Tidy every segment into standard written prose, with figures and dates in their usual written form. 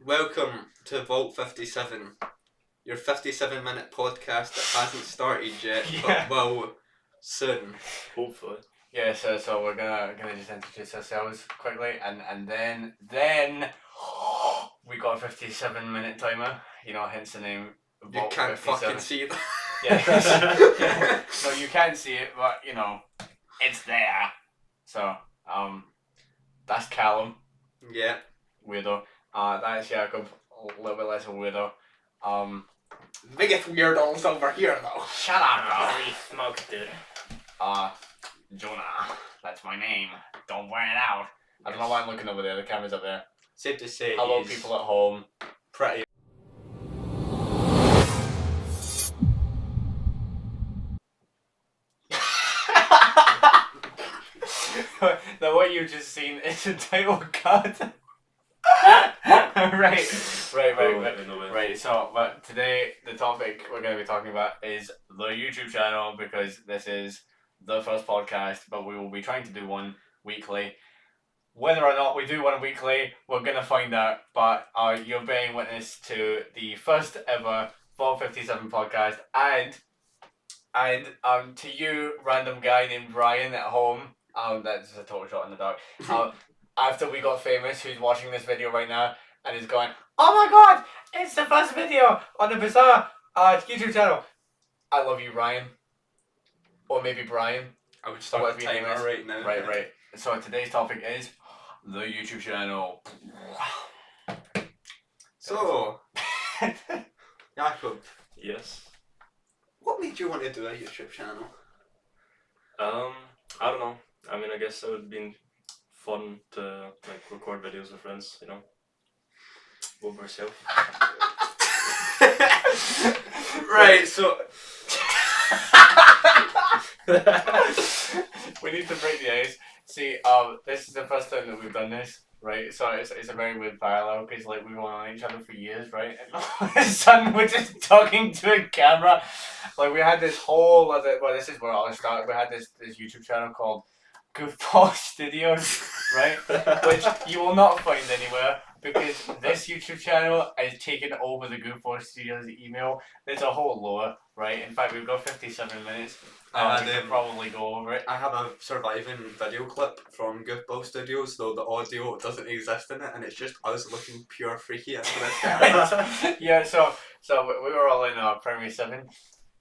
Welcome to Vault 57, your 57-minute podcast that hasn't started yet, but will soon. Hopefully. Yeah, so we're gonna just introduce ourselves quickly, and then we got a 57-minute timer. You know, hence the name. You Vault can't 57. fucking see that. Yeah. No, you can't see it, but you know, it's there. So that's Callum, Yeah. weirdo. That's Jacob, a little bit less of a weirdo. Biggest weirdos over here, though. Shut up, bro. Free smoke, dude. Jonah, that's my name. Don't wear it out. I don't know why I'm looking over there. The camera's up there. Safe to say, Hello, he's people at home. pretty. Now, what you've just seen is a title card. Right. So, but today the topic we're going to be talking about is the YouTube channel, because this is the first podcast, but we will be trying to do one weekly. Whether or not we do one weekly, we're going to find out. But you're bearing witness to the first ever 457 podcast, and to you, random guy named Brian at home. That's a total shot in the dark. After we got famous, who's watching this video right now and is going, "Oh my god, it's the first video on the bizarre YouTube channel." I love you, Ryan. Or maybe Brian. I would start Whatever the your name timer is. right now. Right. So today's topic is the YouTube channel. So, Jacob, Yes. what made you want to do a YouTube channel? I don't know. I mean, I guess it would have been fun to record videos with friends, you know. Over myself. Right, so We need to break the ice. See, this is the first time that we've done this, right? So it's a very weird parallel, because like we've known each other for years, right? And all of a sudden we're just talking to a camera. Like we had this whole other, well, this is where I'll start. We had this YouTube channel called Goofball Studios, right? Which you will not find anywhere, because this YouTube channel is taken over the Goofball Studios email. There's a whole lore, right? In fact, we've got 57 minutes. And, we can probably go over it. I have a surviving video clip from Goofball Studios, though the audio doesn't exist in it, and it's just us looking pure freaky into this camera. Yeah, so we were all in primary 7,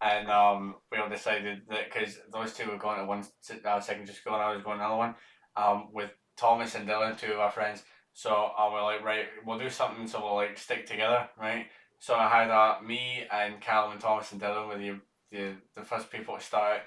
and we all decided that, because those two were going to one secondary school and I was going to another one, with Thomas and Dylan, two of our friends. So we're like, right, we'll do something, so we'll like stick together, right? So I had me and Callum and Thomas and Dylan were the first people to start,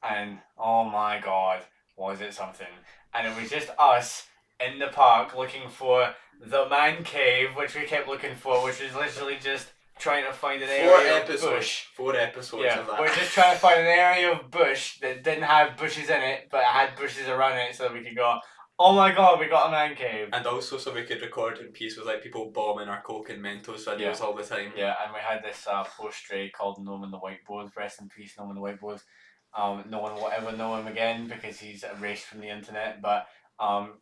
and oh my god, was it something. And it was just us in the park looking for the man cave, which we kept looking for, which was literally just trying to find an area of bush. 4 episodes Yeah, of that. we're just trying to find an area of bush that didn't have bushes in it, but it had bushes around it, so that we could go, "Oh my god, we got a man cave." And also so we could record in peace with like people bombing our Coke and Mentos videos all the time. Yeah, and we had this poster called Gnome and the Whiteboard. Rest in peace, Gnome and the Whiteboard. No one will ever know him again because he's erased from the internet. But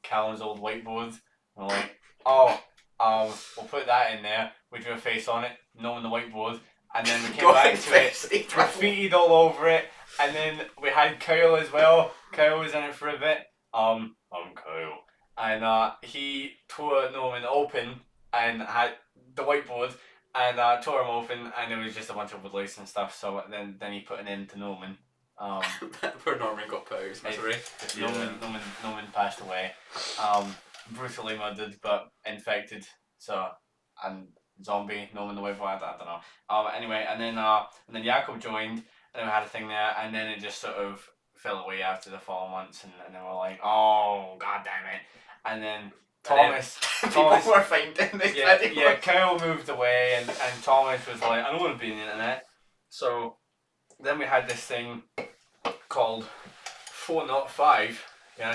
Callum's old whiteboard, we're like, we'll put that in there. We drew a face on it, Gnome and the Whiteboard, and then we came back to it, graffitied all over it, and then we had Kyle as well. Kyle was in it for a bit. I'm Kyle. And he tore Norman open and had the whiteboard and tore him open, and there was just a bunch of woodlice and stuff. So then he put an end to Norman. Poor Norman got put out of his misery. Norman passed away. Brutally murdered but infected. So, and zombie, Norman the whiteboard, I don't know. Anyway, and then Jacob joined, and then we had a thing there, and then it just sort of fell away after the following months, and then we're like, oh god damn it. And then Thomas People were finding this video. yeah, Kyle moved away, and Thomas was like, I don't want to be on the internet. So then we had this thing called 4 Not 5,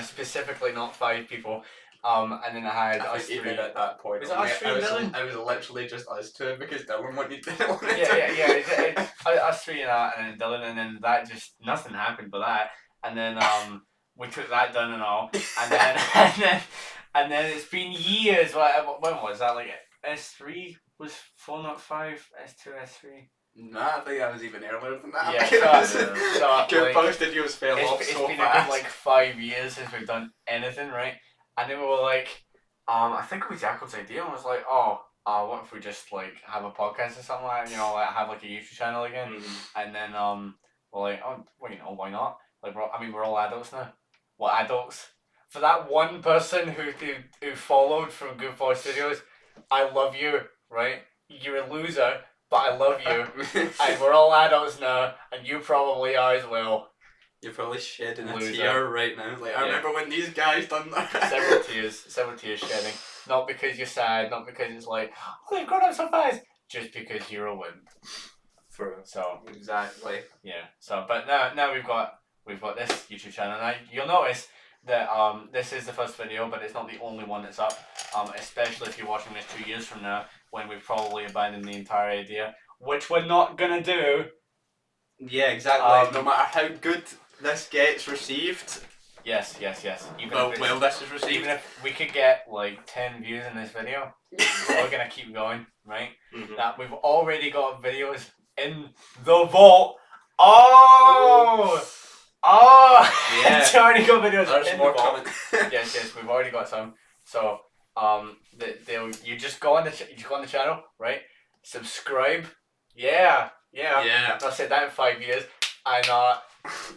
specifically not 5 people. And then I had us three. Even at that point, Was it us three and Dylan? I was literally just us two because Dylan wanted to. Yeah. Us three and then Dylan, and then that just nothing happened but that. And then we took that down and all, and then it's been years. When was that? Like S3 was 4.5, S2, S3. Nah, I think I was even earlier than that. Yeah, so Good like, Post Studios fell off it's so been fast. a good like 5 years since we've done anything, right? And then we were like, I think it was Jacob's idea, and was like, what if we just like have a podcast or something like that, like have like a YouTube channel again, and then we're like, oh, well, why not? Like, we're all adults now. We're adults. For that one person who followed from Goofball Studios, I love you, right? You're a loser, but I love you. And we're all adults now, and you probably are as well. You're probably shedding a Loser. tear right now. Like, I remember when these guys done that. Several tears shedding. Not because you're sad, not because it's like, oh, they've grown up so fast. Just because you're a wimp. So exactly. yeah. So but now we've got this YouTube channel. Now you'll notice that this is the first video, but it's not the only one that's up. Especially if you're watching this 2 years from now, when we've probably abandoned the entire idea, which we're not gonna do. Yeah, exactly. No matter how good this gets received. Yes. Even if this is received. Even if we could get like 10 views in this video, we're gonna keep going, right? That we've already got videos in the vault. Yeah. It's already got videos. There's in more the vault. coming. yes, we've already got some. So you just go on the channel, right? Subscribe. Yeah. I said that in 5 years, and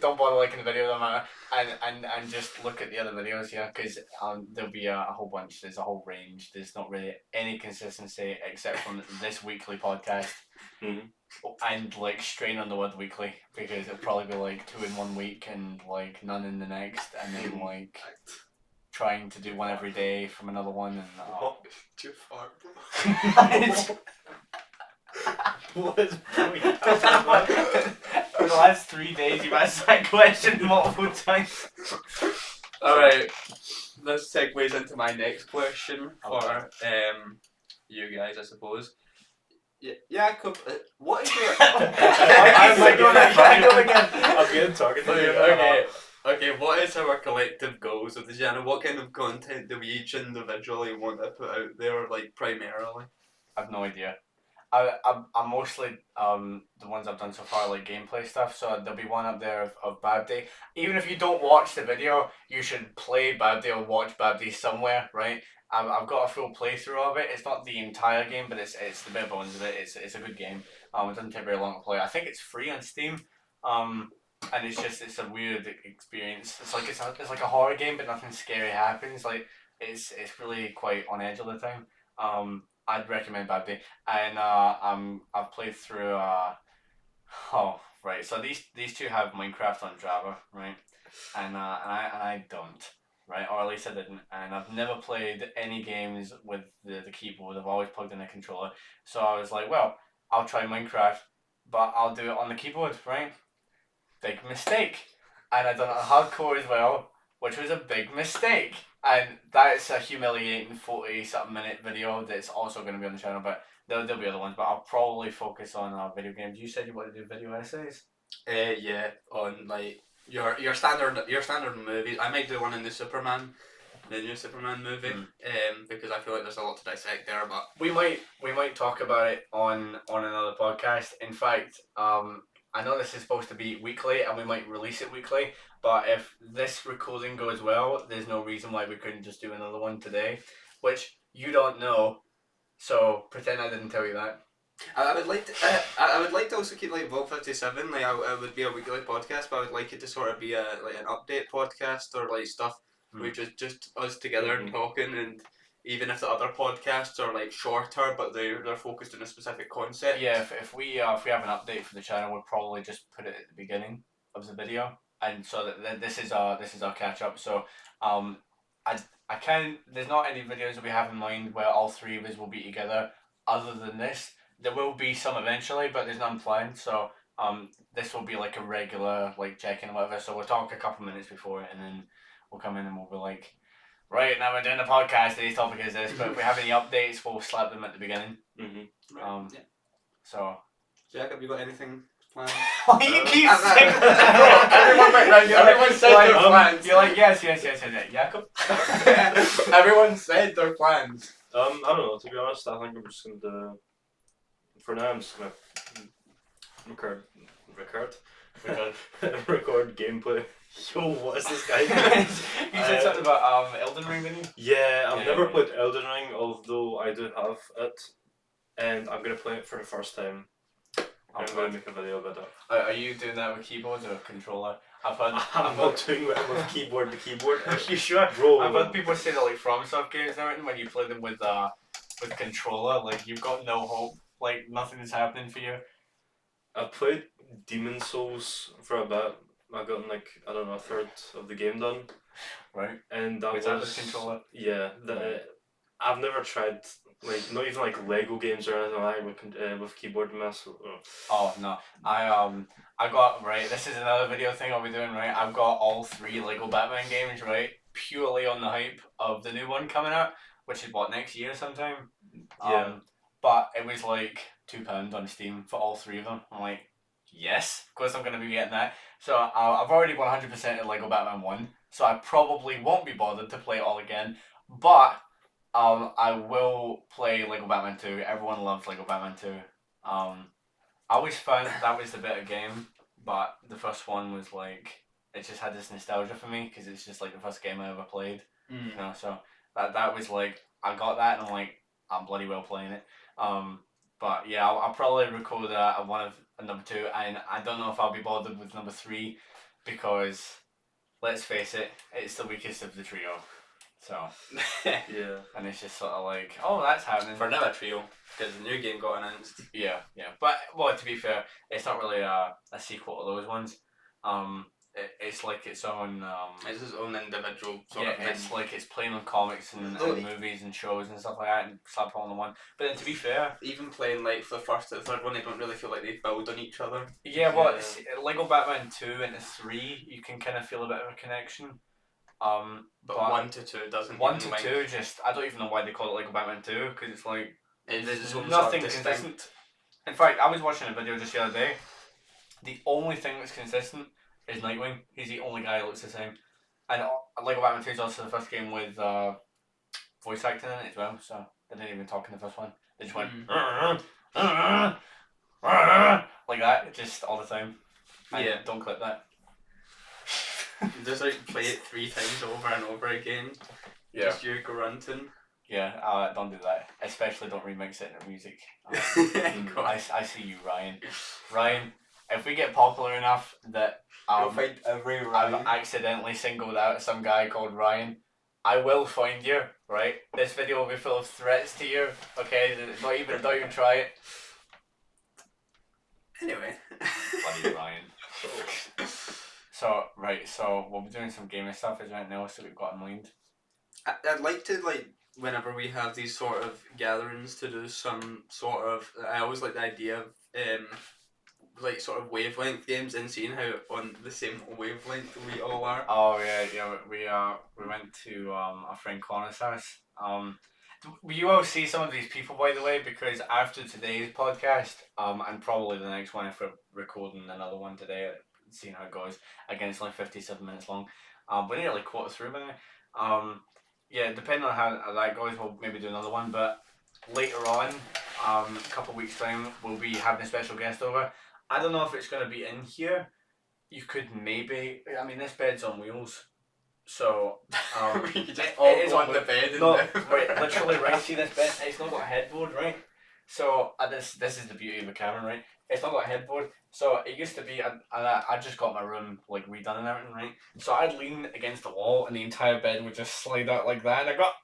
don't bother liking the video, no matter, and just look at the other videos, because there'll be a whole bunch. There's a whole range. There's not really any consistency except from this weekly podcast, and like strain on the word weekly, because it'll probably be like 2 in 1 week and like none in the next, and then like trying to do one every day from another one, and too far, bro. What is going on? For the last 3 days, you've asked that question multiple times. Alright, this segues into my next question for you guys, I suppose. Jacob, what is your... I'm like going again. I'm getting talking to you. Okay, what is our collective goals of the channel? What kind of content do we each individually want to put out there, like, primarily? I've no idea. I'm mostly the ones I've done so far, like gameplay stuff, so there'll be one up there of Bad Day. Even if you don't watch the video, you should play Bad Day or watch Bad Day somewhere, right? I've got a full playthrough of it. It's not the entire game, but it's the bare bones of it. It's a good game. It doesn't take very long to play. I think it's free on Steam. And it's a weird experience. It's like a horror game, but nothing scary happens. Like it's really quite on edge all the time. I'd recommend Bad Day, and I've played through. So these two have Minecraft on Java, right? And I don't, right? Or at least I didn't. And I've never played any games with the keyboard. I've always plugged in a controller. So I was like, well, I'll try Minecraft, but I'll do it on the keyboard, right? Big mistake. And I done it on hardcore as well, which was a big mistake. And that's a humiliating 40-something minute video that's also going to be on the channel, but there'll be other ones, but I'll probably focus on video games. You said you want to do video essays? Yeah, on like your standard movies. I might do one in the new Superman movie, because I feel like there's a lot to dissect there, but we might talk about it on another podcast. In fact, I know this is supposed to be weekly, and we might release it weekly, but if this recording goes well, there's no reason why we couldn't just do another one today, which you don't know, so pretend I didn't tell you that. I would like to also keep like Vault 57, like it would be a weekly podcast, but I would like it to sort of be an update podcast, or like stuff which is just us together and talking, and even if the other podcasts are like shorter, but they're focused on a specific concept. Yeah, if we have an update for the channel, we'll probably just put it at the beginning of the video, and so that this is our catch up. So I can, there's not any videos that we have in mind where all three of us will be together. Other than this, there will be some eventually, but there's none planned. So this will be like a regular like check-in or whatever. So we'll talk a couple minutes before it, and then we'll come in and we'll be like, right, now we're doing the podcast, today's topic is this, but if we have any updates, we'll slap them at the beginning. Right. So Jack, have you got anything planned? Why you keep saying that? Everyone said their plans. You're like, yes, Jacob. Everyone said their plans. I don't know. To be honest, I think I'm just gonna. For now, I'm just gonna record, record, record gameplay. Yo, what is this guy doing? You said something about Elden Ring, didn't you? Yeah, I've Yeah, never yeah. played Elden Ring, although I do have it, and I'm gonna play it for the first time. I'm gonna make a video about it. Are you doing that with keyboards or controller? I've heard. I'm not doing it with keyboard to keyboard. Are you sure? Bro, I've heard people say that like From Soft games and everything, when you play them with controller, like you've got no hope, like nothing is happening for you. I played Demon Souls for a bit. I got like I don't know a third of the game done, Right. and that Was that with controller? Yeah, I've never tried like not even like Lego games or anything like with keyboard and mouse. Oh no, I got right. This is another video thing I'll be doing. Right, I've got all 3 Lego Batman games. Right, purely on the hype of the new one coming out, which is what, next year sometime. Yeah. But it was like £2 on Steam for all 3 of them. I'm like, yes, of course I'm gonna be getting that. So I've already 100%ed Lego Batman 1, so I probably won't be bothered to play it all again. But I will play Lego Batman 2. Everyone loves Lego Batman 2. I always found that was the better game, but the first one was like, it just had this nostalgia for me because it's just like the first game I ever played. You know, so that was like, I got that and I'm like, I'm bloody well playing it. But yeah, I'll probably record one of number 2, and I don't know if I'll be bothered with number 3 because, let's face it, it's the weakest of the trio. So Yeah. and it's just sort of like, oh, that's happening. For now a trio, because the new game got announced. Yeah. But well, to be fair, it's not really a sequel to those ones. It's like its own. It's his own individual sort Yeah, of thing. it's like it's playing on comics and Oh, movies and shows and stuff like that, and slap all in one. But then, to be fair, Even playing like the first to the third one, they don't really feel like they build on each other. yeah, well, Yeah. Lego Batman 2 and 3, you can kind of feel a bit of a connection. But 1 to 2 doesn't. 1 even, to like, 2, just I don't even know why they call it Lego Batman 2, because it's like It is its own nothing sort of consistent. distinct. In fact, I was watching a video just the other day. The only thing that's consistent is Nightwing. He's the only guy who looks the same. And Lego Batman 2 is also the first game with voice acting in it as well, so they didn't even talk in the first one. They just went like that, just all the time. And Yeah. don't clip that. Just like play it 3 times over and over again. Just you grunting. Yeah, don't do that. Especially don't remix it in music. I see you, Ryan. Ryan, if we get popular enough that You'll find every I've Ryan. accidentally singled out some guy called Ryan, I will find you, right? This video will be full of threats to you, okay? Don't even try it. Anyway. Bloody Ryan. So we'll be doing some gaming stuff. Is there anything else that we've got in mind? I'd like to, like, whenever we have these sort of gatherings, to do some sort of. I always like the idea of like sort of wavelength games and seeing how on the same wavelength we all are. Oh yeah. We went to a friend Connor's house. You all see some of these people, by the way, because after today's podcast, and probably the next one if we're recording another one today, seeing how it goes. Again, it's only 57 minutes long. We're nearly quarter through by now. Yeah, depending on how that goes, we'll maybe do another one. But later on, a couple of weeks time, we'll be having a special guest over. I don't know if it's going to be in here. You could maybe. I mean, this bed's on wheels, so We could just it all is go on on the bed and no, right, literally, right. See this bed? It's not got a headboard, right? So this is the beauty of the camera, right? It's not got a headboard. So it used to be, I just got my room like redone and everything, right? So I'd lean against the wall and the entire bed would just slide out like that, and I got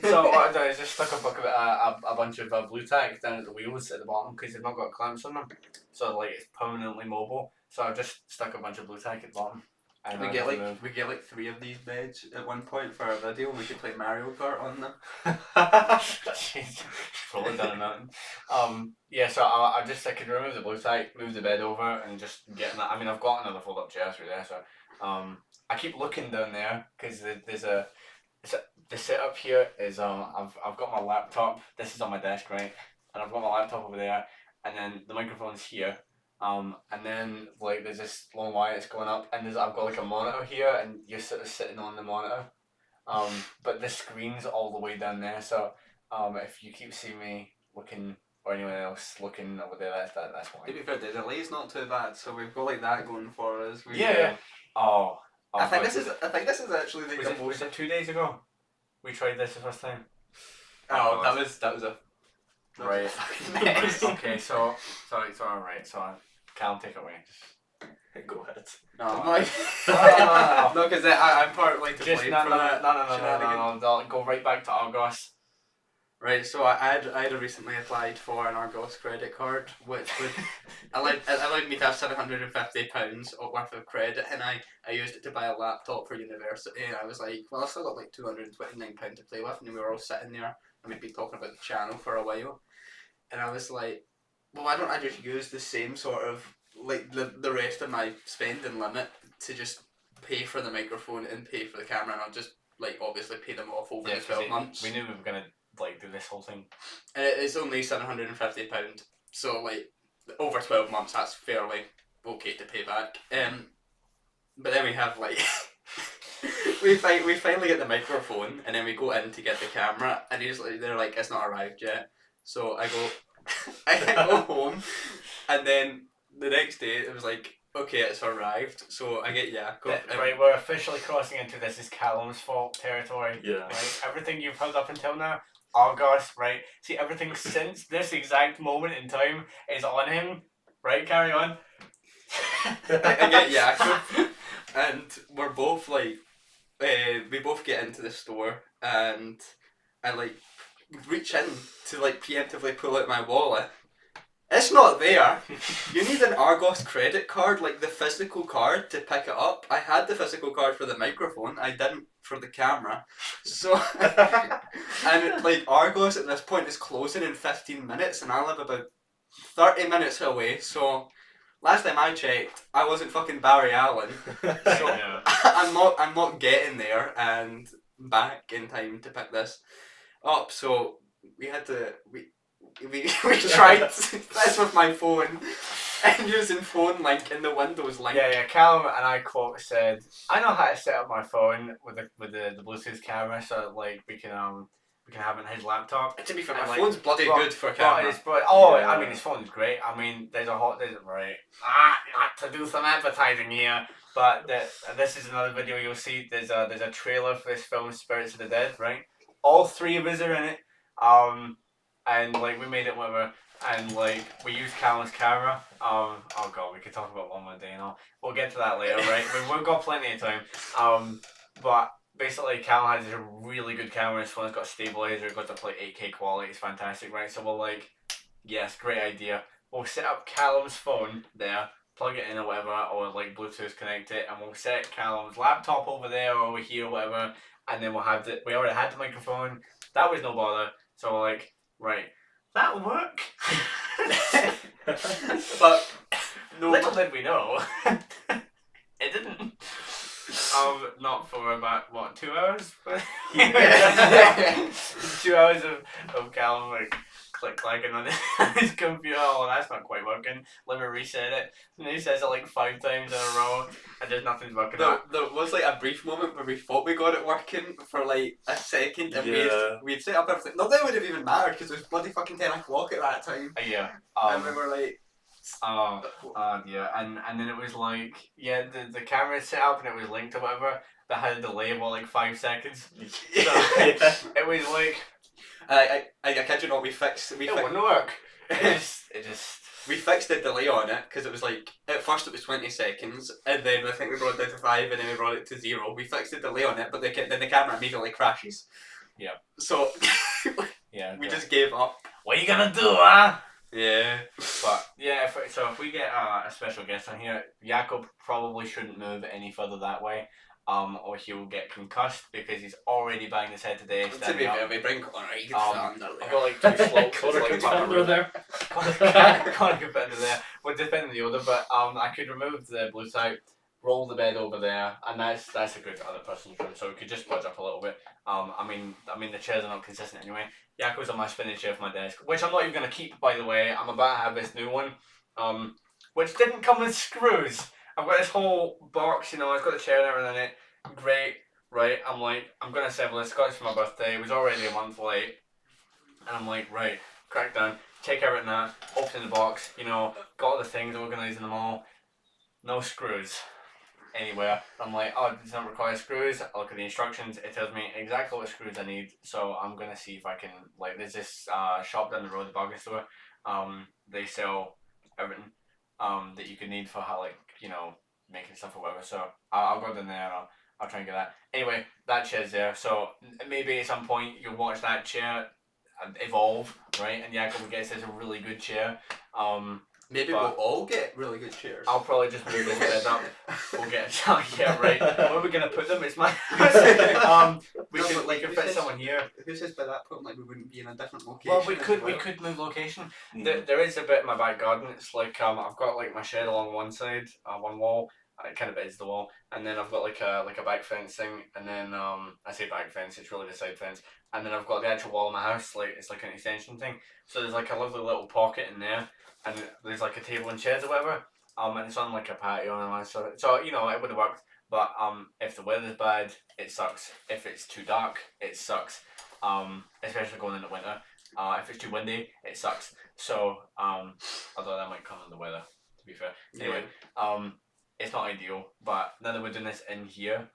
So what I did is just stuck a bunch of blue tack down at the wheels at the bottom because they've not got clamps on them, so like it's permanently mobile. So I just stuck a bunch of blue tack at the bottom. And we get like 3 of these beds at one point for our video. We could play Mario Kart on them. Jeez, rolling down a mountain. Yeah, so I could remove the blue tack, move the bed over, and just get in that. I mean, I've got another fold-up chair through there, so I keep looking down there because the setup here is I've got my laptop. This is on my desk, right, and I've got my laptop over there, and then the microphone's here. And then like there's this long wire that's going up, and I've got like a monitor here, and you're sort of sitting on the monitor. But the screen's all the way down there, so if you keep seeing me looking or anyone else looking over there, that's why. To be fair, the delay's not too bad, so we've got like that going for us. Yeah. Oh. I think this is actually Was it 2 days ago? We tried this the first time. Oh, that was a right. mess. Okay, so alright. So Cal, take it away. Go ahead. No, because I'm partly to Just blame no, for that. no. Go right back to Argos. Right, so I had recently applied for an Argos credit card, which would allowed me to have £750 worth of credit, and I used it to buy a laptop for university. And I was like, well, I've still got like £229 to play with, and we were all sitting there, and we'd been talking about the channel for a while, and I was like, well, why don't I just use the same sort of like the rest of my spending limit to just pay for the microphone and pay for the camera, and I'll just like obviously pay them off over the 12 months. We knew we were gonna like do this whole thing. And it's only £750, so like over 12 months that's fairly okay to pay back. But then we have like we finally get the microphone, and then we go in to get the camera, and they're like, it's not arrived yet. So I go home, and then the next day it was like, okay, it's arrived. So I get Right, we're officially crossing into this is Callum's fault territory. Yeah. Right, everything you've held up until now, Argos, right? See, everything since this exact moment in time is on him. Right, carry on. I get Jakob, and we're both like, we both get into the store, and I like reach in to like preemptively pull out my wallet. It's not there. You need an Argos credit card, like the physical card, to pick it up. I had the physical card for the microphone. I didn't for the camera. So, and like Argos at this point is closing in 15 minutes, and I live about 30 minutes away. So, last time I checked, I wasn't fucking Barry Allen. So Yeah. I'm not getting there and back in time to pick this up. So we had to we tried this with my phone and using phone link in the Windows link. Yeah. Callum and I said, I know how to set up my phone with the Bluetooth camera, so like we can have it in his laptop. To be fair, And, my like, phone's bloody good for camera. I mean, his phone's great. I mean, there's right. Not to do some advertising here, but this is another video you'll see. There's a trailer for this film, Spirits of the Dead, right? All three of us are in it. And like we made it whatever, and like we used Callum's camera. Oh god, we could talk about one more day and all. We'll get to that later, right? We've got plenty of time. But basically Callum has a really good camera. His phone's got a stabilizer, it's got to play 8K quality. It's fantastic, right? So we'll like, yes, great idea. We'll set up Callum's phone there, plug it in or whatever, or like Bluetooth connect it, and we'll set Callum's laptop over there or over here or whatever, and then we already had the microphone. That was no bother. So we're like, right, that'll work. But little did we know, it didn't. Not for about 2 hours. 2 hours of Callum like clicking on his computer. Oh, that's not quite working. Let me reset it. And he says it like 5 times in a row, and there's nothing's working. There was like a brief moment where we thought we got it working for like a second, and we'd set up everything. Not that it would have even mattered because it was bloody fucking 10 o'clock at that time. Yeah. And we were like, yeah, and then it was like, yeah, the camera set up and it was linked or whatever. That had a delay of like 5 seconds. So it was like, I kid you not, it wouldn't work. It just. We fixed the delay on it because it was like, at first it was 20 seconds, and then I think we brought it down to 5, and then we brought it to 0. We fixed the delay on it, but then the camera immediately crashes. Yeah. So yeah, we just gave up. What are you gonna do, huh? Yeah. But yeah, if we get a special guest on here, Jakob probably shouldn't move any further that way, or he'll get concussed because he's already banged his head today. To be fair, we bring Connor. He can stand under there. I've got like 2 slopes. Connor can fit under there. Connor can fit under there. Well, depending on the order, but I could remove the Bluetooth, roll the bed over there, and that's a good other person's room, so we could just budge up a little bit. I mean the chairs are not consistent anyway. Jakob's on my spinning chair for my desk, which I'm not even gonna keep, by the way. I'm about to have this new one, which didn't come with screws. I've got this whole box, I've got the chair and everything in it. Great. right? I'm like, I'm gonna assemble this Scotch for my birthday. It was already a month late, and I'm like, right, crack down, take everything out, open the box, you know, got all the things organised in them all. No screws anywhere. I'm like, oh, it does not require screws. I look at the instructions. It tells me exactly what screws I need. So I'm gonna see if I can, like, there's this shop down the road, the bargain store. They sell everything that you could need for how, like, you know, making stuff or whatever. So I'll go down there and I'll try and get that. Anyway, that chair's there. So maybe at some point you'll watch that chair evolve, right? And Jakob gets this a really good chair. Maybe But we'll all get really good chairs. I'll probably just move this bed up. We'll get yeah, right. Where are we gonna put them? It's my we No, could but, like, we could who fit says- someone here. Who says by that point like we wouldn't be in a different location? Well, we as could well? we could move location. There is a bit in my back garden. It's like I've got like my shed along one side, one wall. It kind of is the wall, and then I've got like a back fencing, and then I say back fence, it's really the side fence, and then I've got the actual wall of my house, like it's like an extension thing. So there's like a lovely little pocket in there, and there's like a table and chairs or whatever. And it's on like a patio and all that sort of. So you know it would have worked, but if the weather's bad, it sucks. If it's too dark, it sucks. Especially going into winter. If it's too windy, it sucks. So although that might come in the weather, to be fair. Anyway, it's not ideal, but now that we're doing this in here,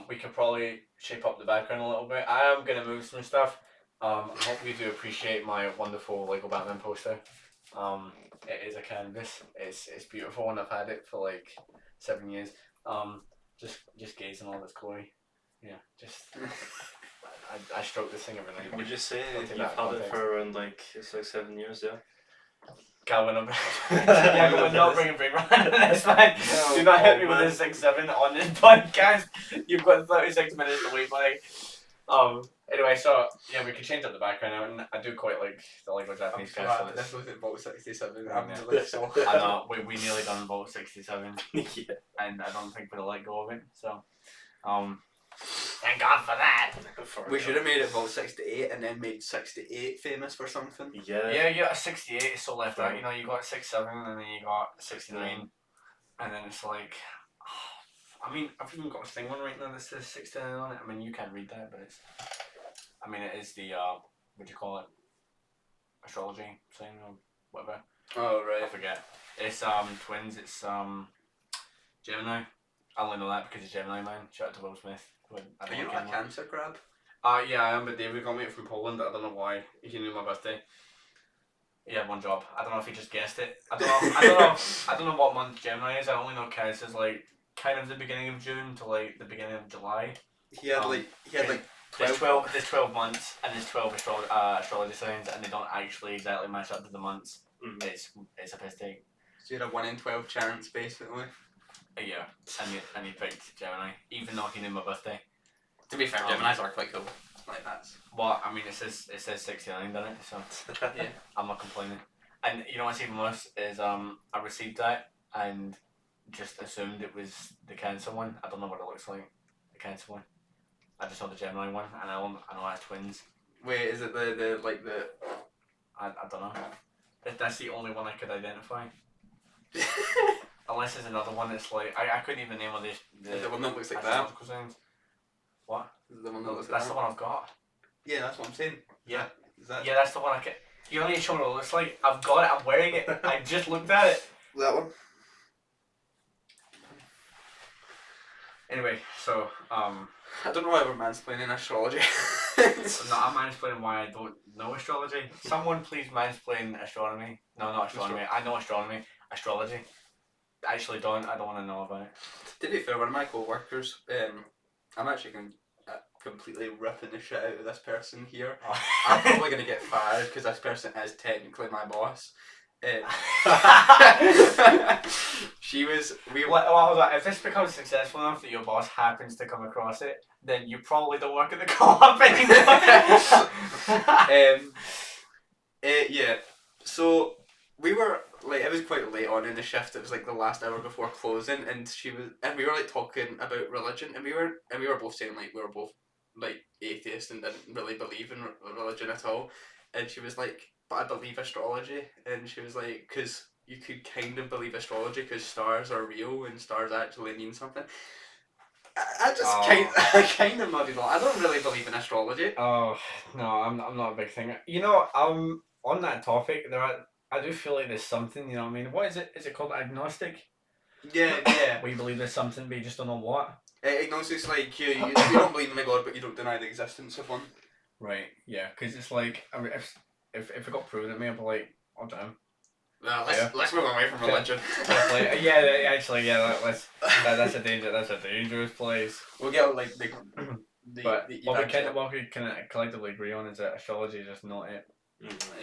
we could probably shape up the background a little bit. I am gonna move some stuff. I hope you do appreciate my wonderful Lego Batman poster. It is a canvas. It's beautiful, and I've had it for like 7 years. Just gazing on its glory. Yeah, just I stroke this thing every night. Would you say I'll take you've that had it context. for around like it's like 7 years? Yeah. Calvin, we're not bringing Big Man. That's fine. No, Do not hit me oh, with man. a 6-7 on this podcast. You've got 36 minutes to wait, buddy. Anyway, so yeah, we could change up the background now, and I do quite like the Lego I'm Japanese so cast. happy this was at Vault 67. I'm Yeah. really so I know we nearly done Vault 67, Yeah. and I don't think we'll let go of it. So, thank God for that. We should have made it Vault 68 and then made 68 famous for something. Yeah. Yeah, you got a 68, it's so left out. You know, you got 67, and then you got 69, and then it's like, I mean, I've even got a thing on right now that says 69 on it. I mean, you can't read that, but it's, I mean, it is the what do you call it? Astrology thing or whatever. Oh I right. forget. It's twins. It's Gemini. I only know that because it's Gemini man. Shout out to Will Smith. I Are don't you like not a him. cancer grab? Yeah, I am, but David got me it from Poland. I don't know why. He knew my birthday. He had one job. I don't know if he just guessed it. I don't know what month Gemini is. I only know Cancer's like kind of the beginning of June to like the beginning of July. He had like 12. There's 12 months and there's 12 astrology signs, and they don't actually exactly match up to the months. Mhm. It's a piss take. So you had a 1 in 12 chance basically. Yeah, and he picked Gemini, even though he knew my birthday. To be fair, Geminis are quite cool. Like that's. Well, I mean, it says 69, doesn't it? So Yeah. I'm not complaining. And you know what's even worse is I received that and just assumed it was the Cancer one. I don't know what it looks like, the Cancer one. I just saw the Gemini one, and I know that's twins. Wait, is it the like the? I don't know. That's the only one I could identify. Unless there's another one that's like I couldn't even name what the one that looks like that. astrological signs. What? Is it the one that looks like That's that? the one I've got. Yeah, that's what I'm saying. Yeah. Is that? Yeah, that's the one I can. You don't need to show me what it looks like. I've got it. I'm wearing it. I just looked at it. That one. Anyway, so I don't know why we're mansplaining astrology. no, I'm mansplaining why I don't know astrology. Someone please mansplain astronomy. No, not astronomy. I know astronomy. Astrology. I actually don't. I don't want to know about it. To be fair, one of my co-workers, I'm actually completely ripping the shit out of this person here. I'm probably going to get fired because this person is technically my boss. She was. Well, hold on. If this becomes successful enough that your boss happens to come across it, then you probably don't work at the co-op anymore. Yeah. So we were like, it was quite late on in the shift. It was like the last hour before closing, and we were like talking about religion, and we were both saying like we were both like atheists and didn't really believe in religion at all. And she was like, "But I believe astrology," and she was like, "Because you could kind of believe astrology because stars are real and stars actually mean something." I just kind of nodded along. I don't really believe in astrology. Oh no, I'm not a big thing. On that topic, I do feel like there's something. You know what I mean? What is it? Is it called agnostic? Yeah. We believe there's something, but you just don't know what. Agnostic's like you don't believe in a god, but you don't deny the existence of one. Right. Yeah. Because it's like, I mean, if it got proven at me, I'd be like, oh damn. Let's move away from religion. That's a dangerous place. We'll get like what we can collectively agree on is that astrology is just not it.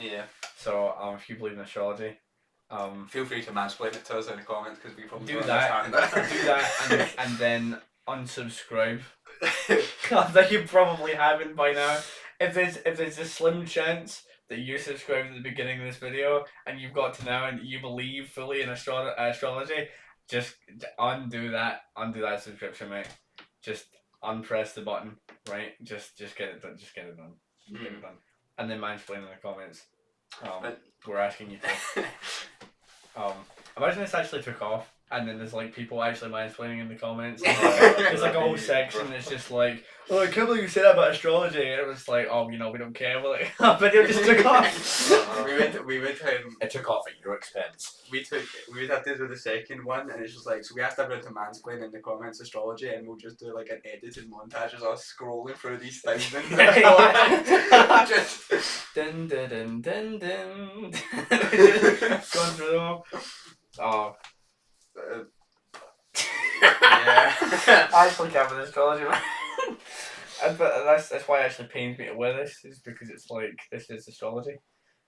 Yeah. So if you believe in astrology, feel free to mansplain it to us in the comments because we probably do don't that. understand Do that and then unsubscribe. That you probably haven't by now. If there's a slim chance that you subscribed at the beginning of this video and you've got to now and you believe fully in astrology, just undo that subscription, mate. Just unpress the button, right? Just get it done. Just get it done. Get it done. And then mansplain in the comments. We're asking you to. Imagine this actually took off, and then there's like people actually mansplaining in the comments. There's like a whole section that's just like, oh, I can't believe you said that about astrology. And it was like, oh, we don't care. But like, our video just took off. we would It took off at your expense. we would have to do the second one, and it's just like, so we have to have everyone to mansplain in the comments astrology, and we'll just do like an edited montage of us scrolling through these things and just Dun dun dun dun dun. Going through them all. Oh. Yeah. I actually can't with astrology, man. But that's why it actually pains me to wear this, is because it's like, this is astrology.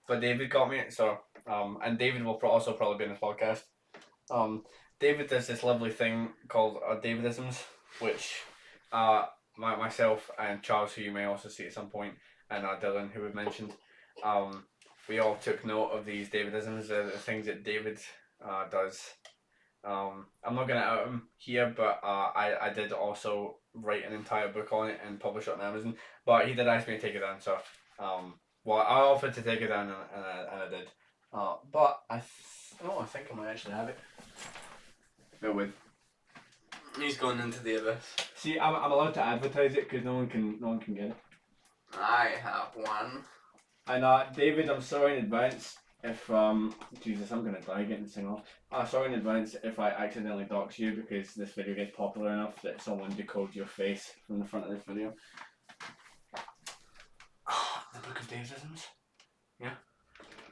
But David got me, so and David will also probably be in this podcast. David does this lovely thing called Davidisms, which myself and Charles, who you may also see at some point, and Dylan, who we've mentioned, we all took note of these Davidisms, the things that David does. I'm not gonna out him here, but I did also write an entire book on it and publish it on Amazon. But he did ask me to take it down, so well, I offered to take it down and I did. But I think I might actually have it. Bear with. He's going into the abyss. See, I'm allowed to advertise it because no one can get it. I have one. And David, I'm sorry in advance if Jesus, I'm gonna die getting this thing off. Sorry in advance if I accidentally dox you because this video gets popular enough that someone decodes your face from the front of this video. The Book of Davidisms. Yeah.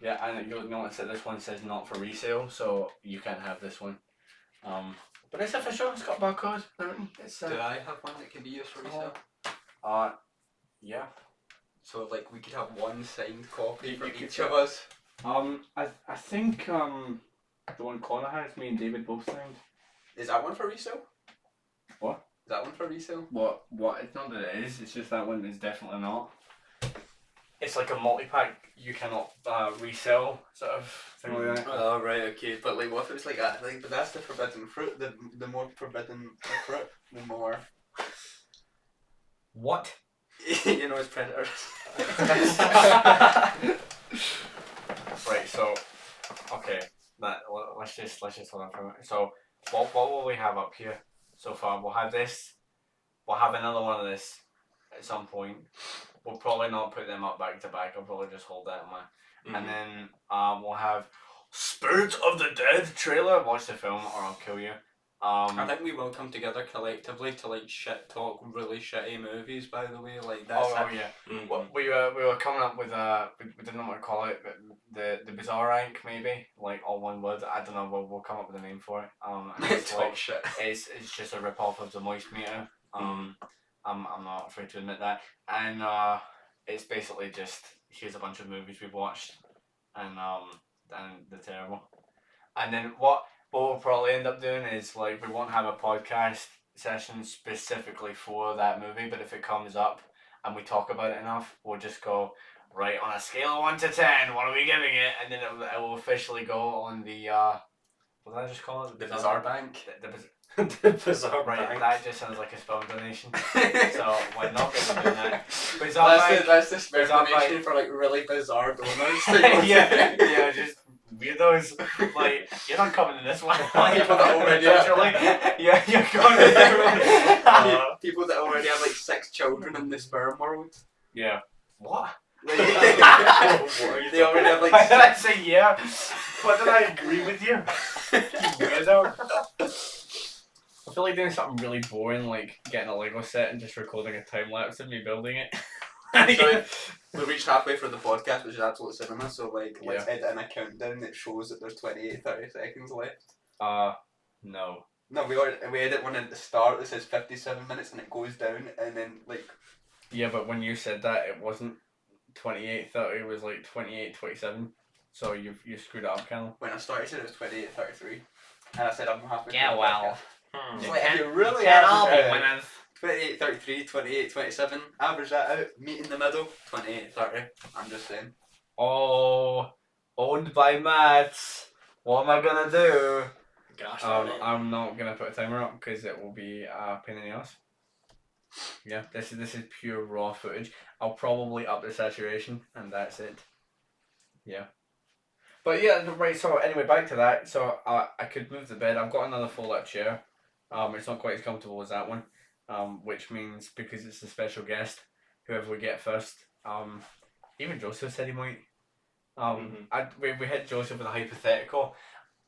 Yeah, and you'll notice that this one says not for resale, so you can't have this one. But it's official. It's got a barcode. It's. Do I have one that can be used for resale? Yeah. So like we could have one signed copy for each of us. I think the one Connor has, me and David both signed. Is that one for resale? What? Is that one for resale? What? It's not that it is. It's just that one is definitely not. It's like a multi-pack you cannot resell, sort of thing like that. Oh right, okay. But like, what if it was like that? Like, but that's the forbidden fruit. The more forbidden the fruit, the more. What? You know, it's predators. Right. So, okay. Let's just hold on for a minute. So, what will we have up here so far? We'll have this. We'll have another one of this at some point. We'll probably not put them up back to back. I'll probably just hold that in my. Mm-hmm. And then we'll have Spirit of the Dead trailer. Watch the film or I'll kill you. I think we will come together collectively to like shit talk really shitty movies. By the way, like that's. Oh yeah. Mm-hmm. We were coming up with we didn't know what to call it, but the bizarre rank maybe, like all one word. I don't know. We'll come up with a name for it. It's talk like, shit. It's just a rip off of the Moist Meter. I'm not afraid to admit that, and it's basically just here's a bunch of movies we've watched, and they're terrible, and then what we'll probably end up doing is like we won't have a podcast session specifically for that movie, but if it comes up and we talk about it enough, we'll just go right on a scale of 1 to 10. What are we giving it? And then it will officially go on the what did I just call it? The Bizarre Bank. The Bizarre right, Bank. that just sounds like a spam donation. So we're not going to do that. Bizarre Bank. That's the spam donation for like really bizarre donors. yeah, just weirdos. Like, you're not coming in this one. People that already Literally, yeah, you're going in everyone. People that already have like 6 children in the sperm world. Yeah. What? Like, What are you they already have Why like did I say yeah? Why did I agree with you? You weirdo. I feel like doing something really boring, like getting a Lego set and just recording a time lapse of me building it. So we reached halfway through the podcast, which is absolute cinema. So like, let's edit in a countdown that shows that there's 28, 30 seconds left. No. No, we edit one at the start that says 57 minutes and it goes down and then like. Yeah, but when you said that, it wasn't 28:30. It was like 28:27. So you screwed it up, Cal. When I started, it was 28:33, and I said I'm halfway. Yeah, through the well. podcast. Hmm. It's like, if you really can't average all be it out, winners. 28:33, 28:27, average that out, meet in the middle, 28:30. I'm just saying. Oh, owned by maths. What am I gonna do? Gosh darn it. I'm not gonna put a timer up because it will be a pain in the ass. Yeah, this is pure raw footage. I'll probably up the saturation and that's it. Yeah. But yeah, right. So anyway, back to that. So I could move the bed. I've got another fold-up chair. It's not quite as comfortable as that one. Which means because it's a special guest, whoever we get first. Even Joseph said he might. We hit Joseph with a hypothetical.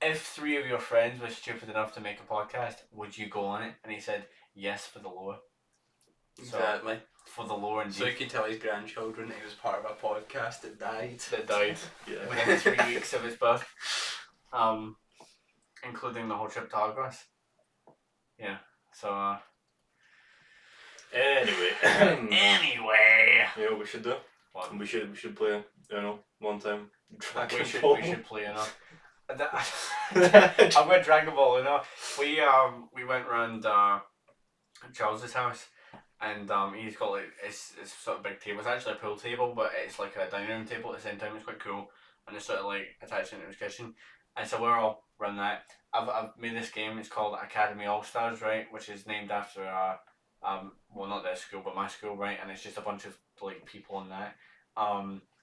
If 3 of your friends were stupid enough to make a podcast, would you go on it? And he said yes for the lower. Exactly. For the lower indeed. So you can tell his grandchildren that he was part of a podcast that died. That died Yeah. within 3 weeks of his birth. Including the whole trip to Argos. Yeah. So Anyway. anyway. You know what we should do? What? We should play, one time. We should play enough. I'm with Dragon Ball, we went round Charles's house and he's got like it's sort of big table. It's actually a pool table, but it's like a dining room table at the same time. It's quite cool and it's sort of like attached into his kitchen. And so we're all around that. I've made this game. It's called Academy All Stars, right? Which is named after well, not their school, but my school, right? And it's just a bunch of like people on that.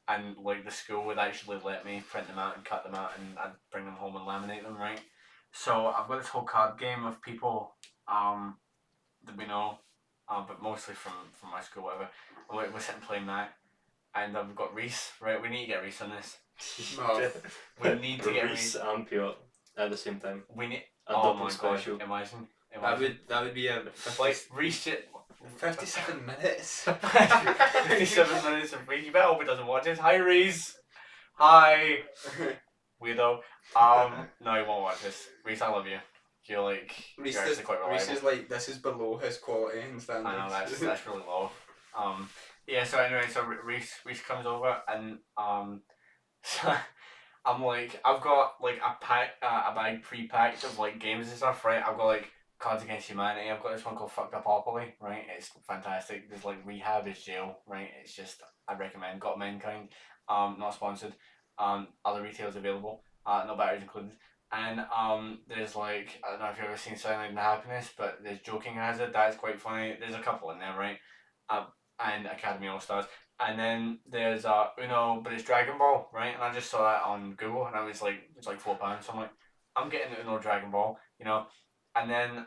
And like the school would actually let me print them out and cut them out, and I'd bring them home and laminate them, right? So I've got this whole card game of people that we know, but mostly from my school, whatever. We're sitting playing that, and we've got Reese, right? We need to get Reese on this. No. We need to get Reese and Pure at the same time. We need. A Oh double my special. god! Imagine. That would be a Like Reese it. 57 minutes. 57 minutes of Reese. You better hope it doesn't watch this. Hi Reese. Hi. Weirdo. No, he won't watch this. Reese, I love you. You're like you're actually quite reliable. Reese is like, this is below his quality and standards. I know that's really low. Yeah. So anyway, so Reese comes over and so I'm like, I've got like a bag pre-packed of like games and stuff, right? I've got like Cards Against Humanity. I've got this one called Fucked Up Opoly, right? It's fantastic. There's like Rehab is jail, right? It's just I recommend. Got Mankind, not sponsored. Other retailers available, no batteries included. And there's like I don't know if you've ever seen Silent and Happiness, but there's Joking Hazard. That's quite funny. There's a couple in there, right? And Academy All Stars. And then there's Uno, but it's Dragon Ball, right? And I just saw that on Google, and I was like, it's like £4. So I'm like, I'm getting Uno Dragon Ball, And then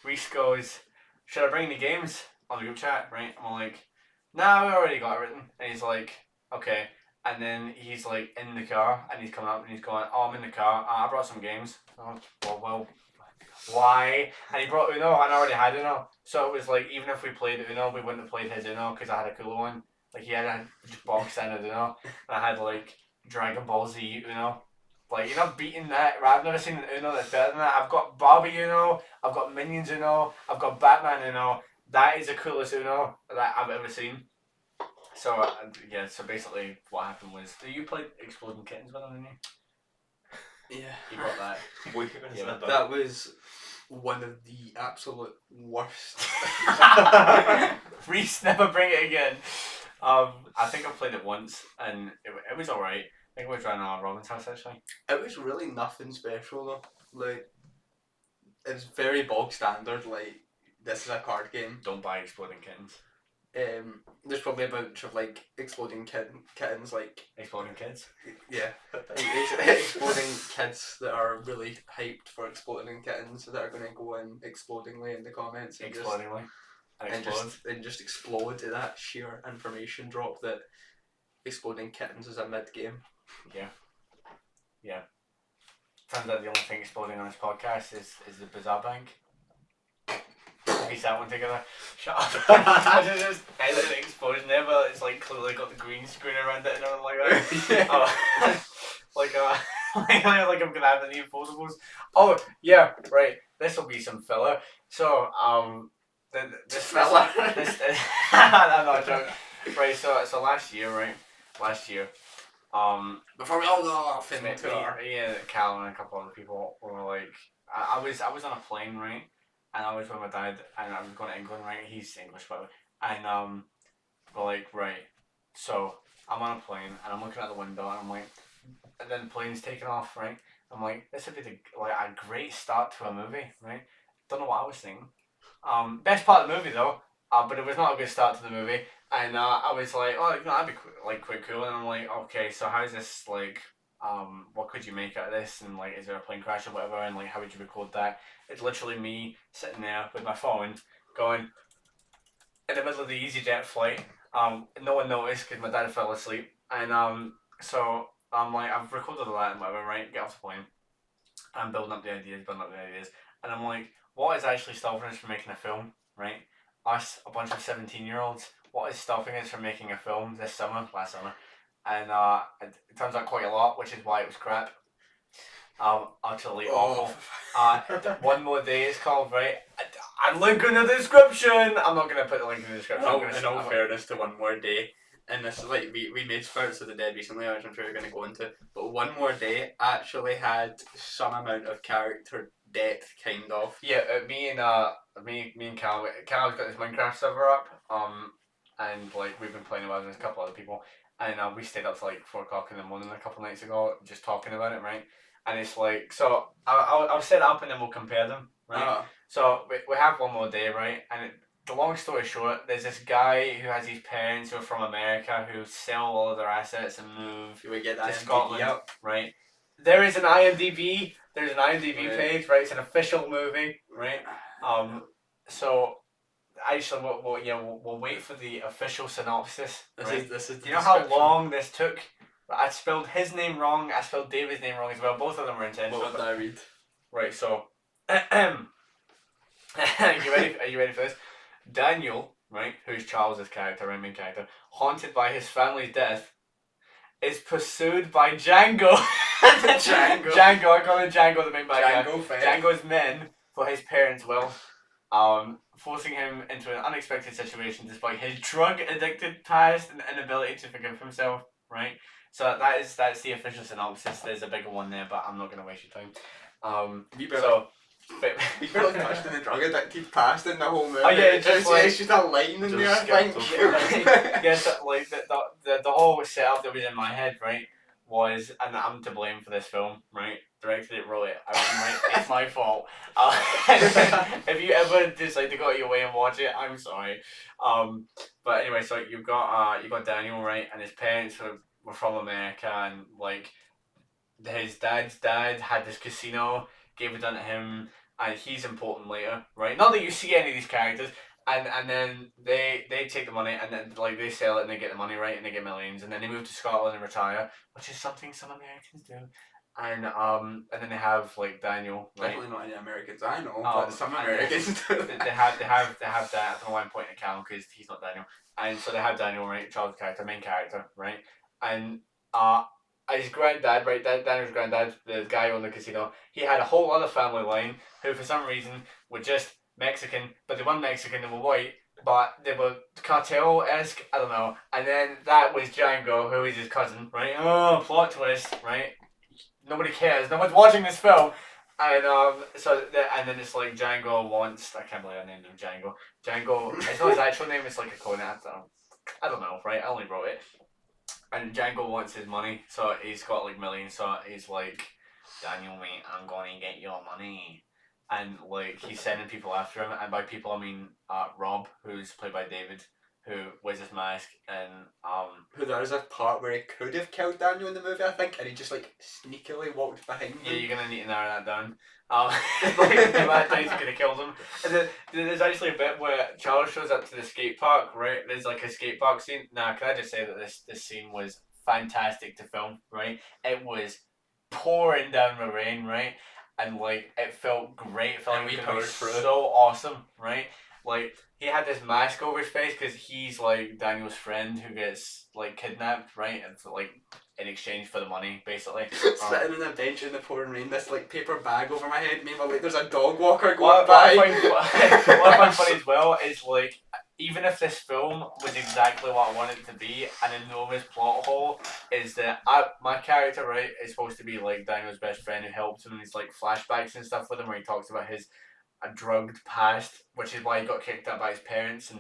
Reese goes, should I bring the games on the group chat, right? I'm like, nah, we already got it written. And he's like, okay. And then he's like in the car, and he's coming up, and he's going, oh, I'm in the car. I brought some games. Oh, well, why? And he brought Uno, and I already had Uno. So it was like, even if we played Uno, we wouldn't have played his Uno because I had a cooler one. Like, he had a box standard Uno, and I had like Dragon Ball Z Uno. Like, you're not beating that. I've never seen an Uno that's better than that. I've got Barbie Uno, I've got Minions Uno, I've got Batman Uno. That is the coolest Uno that I've ever seen. So, yeah, so basically what happened was, you played Exploding Kittens with him, didn't you? Yeah. You got that. Yeah, that was one of the absolute worst. Reese, never bring it again. I think I played it once, and it was alright. I think we was around Robin's house, actually. It was really nothing special, though. Like, it was very bog standard, like, this is a card game. Don't buy Exploding Kittens. there's probably a bunch of like exploding kittens, like Exploding kids. yeah, exploding kids that are really hyped for exploding kittens that are going to go in explodingly in the comments and Explodingly. just explode at that sheer information drop that exploding kittens is a mid game. Yeah. Turns out the only thing exploding on this podcast is the Bazaar Bank. Piece that one together. Shut up. I just edit an explosion there, but it's like clearly got the green screen around it and everything like that. Like I'm gonna have the new foldables. Oh yeah, right. This will be some filler. So this filler. I'm not joking. Right. So last year, Before we all go off into Cal and a couple other people were like, I was on a plane, right, and I was with my dad, and I was going to England, right. He's English, by the way, and we're like, right, so I'm on a plane and I'm looking out the window and I'm like, and then the plane's taking off, right. I'm like, this would be a great start to a movie, right. Don't know what I was thinking. Best part of the movie though, but it was not a good start to the movie. And I was like, oh, that'd be quite cool. And I'm like, okay, so how's this like? What could you make out of this? And like, is there a plane crash or whatever? And like, how would you record that? It's literally me sitting there with my phone, going in the middle of the EasyJet flight. No one noticed because my dad fell asleep. And so I'm like, I've recorded all that and whatever, right? Get off the plane. I'm building up the ideas, and I'm like, what is actually stopping us from making a film, right? Us, a bunch of 17-year-olds. What is stopping us from making a film last summer? And it turns out quite a lot, which is why it was crap. Utterly awful. One More Day is called, right? And link in the description. I'm not gonna put the link in the description. In all fairness to One More Day, and this is like we made Spirits of the Dead recently, which I'm sure you're going to go into, but One More Day actually had some amount of character depth, kind of. Yeah, me and Cal's got this Minecraft server up, and like we've been playing about it with a couple other people, and we stayed up till like 4 o'clock in the morning a couple nights ago just talking about it, right? And it's like, so I'll set it up and then we'll compare them, right? So we have One More Day, right? And the long story short, there's this guy who has his parents who are from America who sell all of their assets and move to Scotland, right? There's an IMDb page, right? It's an official movie, right? So actually, we'll wait for the official synopsis. Right? This is Do you know how long this took? I spelled his name wrong. I spelled David's name wrong as well. Both of them were intentional. What would I read? Right. So, are you ready for this? Daniel, right, who's Charles's character, our main character, haunted by his family's death, is pursued by Django. Django, I call him Django, the main bad guy. Django's men for his parents' wealth, forcing him into an unexpected situation despite his drug-addicted past and inability to forgive himself. Right. So that's the official synopsis. There's a bigger one there, but I'm not going to waste your time. You barely touched on the drug addicted past in the whole movie. Oh yeah, it's just a line in there, I think. Yes, like the whole setup that was in my head, right, was, and I'm to blame for this film, right? Directed it, wrote it. It's my fault. If you ever decide to go out your way and watch it, I'm sorry. But anyway, so you got Daniel, right, and his parents were from America, and like his dad's dad had this casino, gave it done to him, and he's important later, right? Not that you see any of these characters, and then they take the money and then like they sell it and they get the money, right, and they get millions, and then they move to Scotland and retire, which is something some Americans do. And then they have like Daniel, right? Definitely not any Americans I know, but some Americans do. They have that. I don't know why I'm pointing at Cal because he's not Daniel. And so they have Daniel, right, Charles' character, main character, right, and his granddad, right, Daniel's granddad, the guy who owned the casino, he had a whole other family line who for some reason were just Mexican, but they weren't Mexican, they were white, but they were cartel-esque, I don't know. And then that was Django, who is his cousin, right? Oh, plot twist, right? Nobody cares, no one's watching this film. And and then it's like Django wants, I can't believe I named him Django. Django, it's not his actual name, it's like a code, I don't know, right? I only wrote it. And Django wants his money, so he's got like millions, so he's like, Daniel, mate, I'm gonna get your money. And like he's sending people after him, and by people I mean Rob, who's played by David, who wears his mask, and Who there is a part where he could have killed Daniel in the movie, I think, and he just like sneakily walked behind yeah, him. you're gonna need to narrow that down. Like the amount of times he could have killed him. And then there's actually a bit where Charles shows up to the skate park, right? There's like a skate park scene. Now, can I just say that this scene was fantastic to film, right? It was pouring down the rain, right? And like it felt great. It felt And like we it was gonna be powered through. so awesome, right? Like he had this mask over his face because he's like Daniel's friend who gets like kidnapped, right? And so, like in exchange for the money, basically. Sitting on a bench in the pouring rain, this like paper bag over my head. Meanwhile, like there's a dog walker going What by. what I find funny as well is like even if this film was exactly what I wanted it to be, an enormous plot hole is that my character, right, is supposed to be like Daniel's best friend who helps him, and he's like flashbacks and stuff with him where he talks about his a drugged past, which is why he got kicked out by his parents,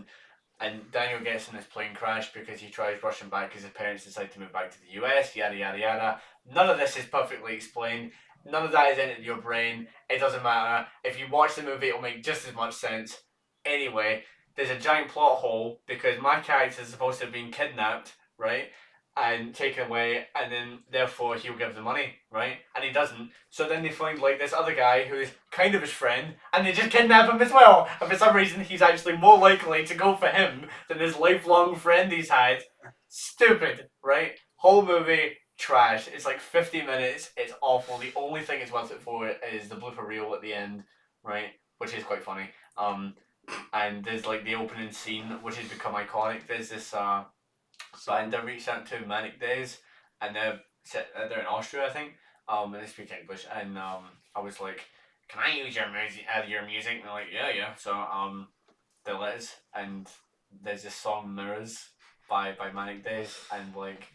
and Daniel gets in this plane crash because he tries rushing back because his parents decide to move back to the US, yada yada yada. None of this is perfectly explained. None of that is in your brain. It doesn't matter. If you watch the movie, it'll make just as much sense. Anyway, there's a giant plot hole because my character is supposed to have been kidnapped, right? And taken away, and then therefore he'll give the money, right? And he doesn't. So then they find like this other guy who is kind of his friend, and they just kidnap him as well. And for some reason, he's actually more likely to go for him than his lifelong friend he's had. Stupid, right? Whole movie trash. It's like 50 minutes. It's awful. The only thing it's worth it for is the blooper reel at the end, right? Which is quite funny. And there's like the opening scene, which has become iconic. There's this band I reached out to, Manic Days, and they're in Austria, I think. And they speak English, and I was like, "Can I use your music? And they're like, "Yeah." So they let us, and there's this song "Mirrors" by Manic Days, and like.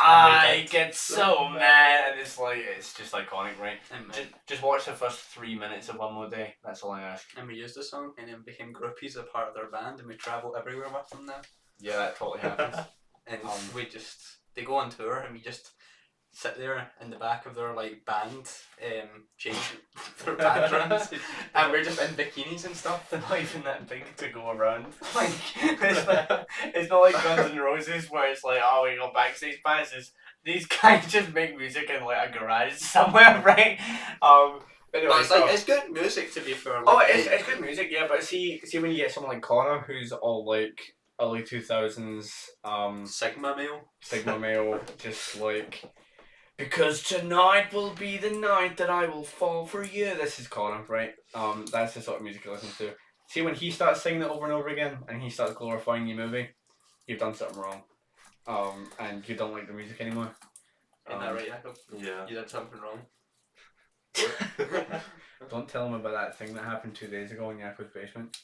I get so mad, and it's just iconic, right? Just watch the first 3 minutes of One More Day. That's all I ask. And we used the song, and then became groupies a part of their band, and we travel everywhere with them now. Yeah, that totally happens. And they go on tour, and we just sit there in the back of their like band, change their band runs, and we're just in bikinis and stuff. They're not even that big to go around. Like it's not like Guns N' Roses where it's like, oh, we got backstage passes. These guys just make music in like a garage somewhere, right? Anyway, But it's good music to be fair. Like, it's good music, yeah. But see when you get someone like Connor, who's all like early 2000s, Sigma male, just like. Because tonight will be the night that I will fall for you. This is Connor, right? That's the sort of music I listen to. See, when he starts singing it over and over again, and he starts glorifying your movie, you've done something wrong. And you don't like the music anymore. Isn't that right, Jacob? Yeah. You did something wrong. Don't tell him about that thing that happened 2 days ago in Yakko's basement.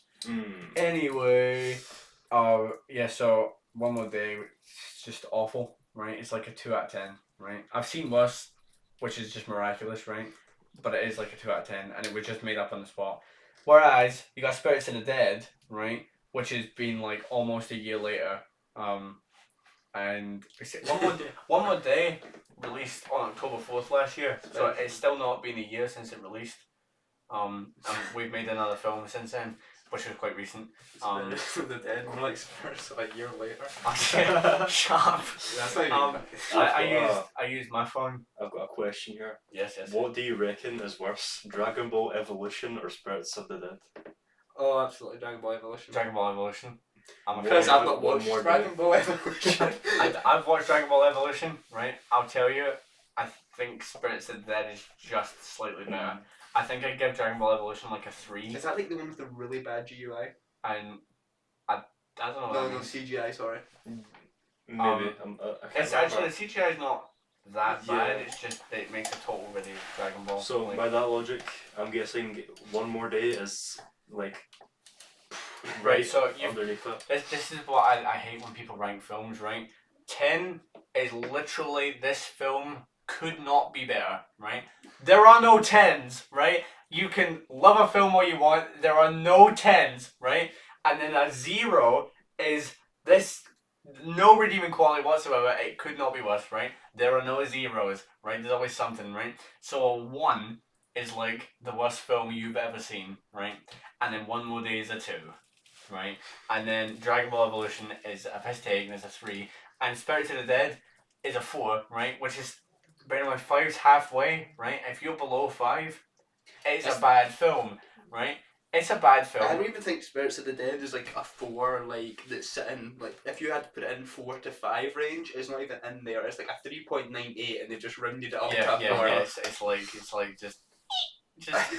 Anyway. Yeah, so One More Day, it's just awful, right? It's like a 2 out of 10, right? I've seen worse, which is just miraculous, right? But it is like a 2 out of 10, and it was just made up on the spot. Whereas, you got Spirits of the Dead, right? Which has been like almost a year later. And One More Day released on October 4th last year, so it's still not been a year since it released. And we've made another film since then, which was quite recent. Spirits of the Dead, more like Spirits of a year later. Shut up. That's not I used my phone. I've got a question here. Yes. What do you reckon is worse, Dragon Ball Evolution or Spirits of the Dead? Oh, absolutely, Dragon Ball Evolution. Dragon Ball Evolution. Because I've not watched more Dragon Ball Evolution. I've watched Dragon Ball Evolution, right? I'll tell you, I think Spirits of the Dead is just slightly better. I think I'd give Dragon Ball Evolution like a 3. Is that like the one with the really bad GUI? And I don't know. No, CGI, sorry. Maybe. It's actually, the CGI is not that bad, it's just that it makes a total video of Dragon Ball. So, by that logic, I'm guessing One More Day is like. Right, so underneath that. This is what I hate when people rank films, right? 10 is literally, this film could not be better, right? There are no 10s, right? You can love a film all you want, there are no 10s, right? And then a 0 is this, no redeeming quality whatsoever, it could not be worse, right? There are no 0s, right? There's always something, right? So a 1 is like the worst film you've ever seen, right? And then One More Day is a 2. right? And then Dragon Ball Evolution is a piss take and it's a 3. And Spirits of the Dead is a 4, right? Which is, bear in mind, 5's halfway, right? If you're below 5, it's a bad film, right? It's a bad film. I don't even think Spirits of the Dead is like a 4, like that's sitting like if you had to put it in 4 to 5 range, it's not even in there. It's like a 3.98, and they've just rounded it up to a 4. Yeah. It's like just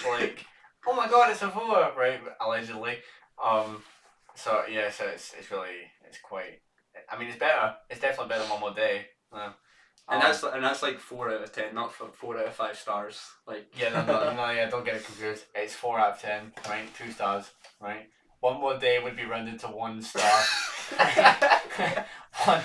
like, oh my god, it's a 4, right? Allegedly. So yeah, so it's really, it's quite. I mean, it's better. It's definitely better than One More Day. And that's like 4 out of 10, not 4 out of 5 stars. Like yeah, don't get it confused. It's 4 out of 10, right? 2 stars, right? One More Day would be rounded to 1 star. One,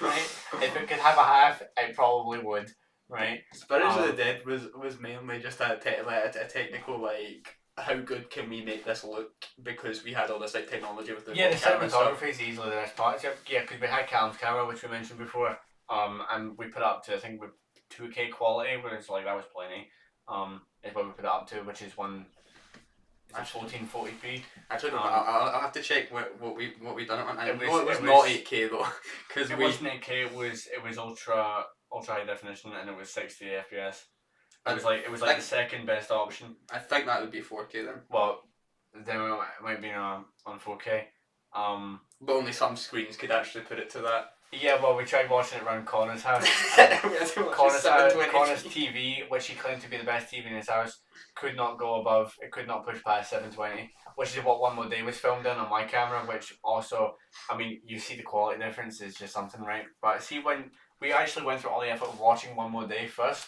right? If it could have a half, it probably would, right? Spirits of the Dead was mainly just a technical like how good can we make this look, because we had all this like technology with the The camera stuff. cinematography is easily the best part. Yeah, because we had Callum's camera, which we mentioned before. And we put it up to, I think, with 2K quality, where it's like that was plenty. Is what we put it up to, which is 1440p. Actually, I'll have to check what we done it on. It was was not 8K though, because it wasn't 8K. It was ultra high definition, and it was 60 FPS. It was like the second best option. I think that would be 4K then. Well, then it might be on 4K. But only some screens could actually put it to that. Yeah, well, we tried watching it around Connor's house. Connor's TV, which he claimed to be the best TV in his house, could not push past 720, which is what One More Day was filmed in on my camera, which also, I mean, you see the quality difference is just something, right? But see, when we actually went through all the effort of watching One More Day first,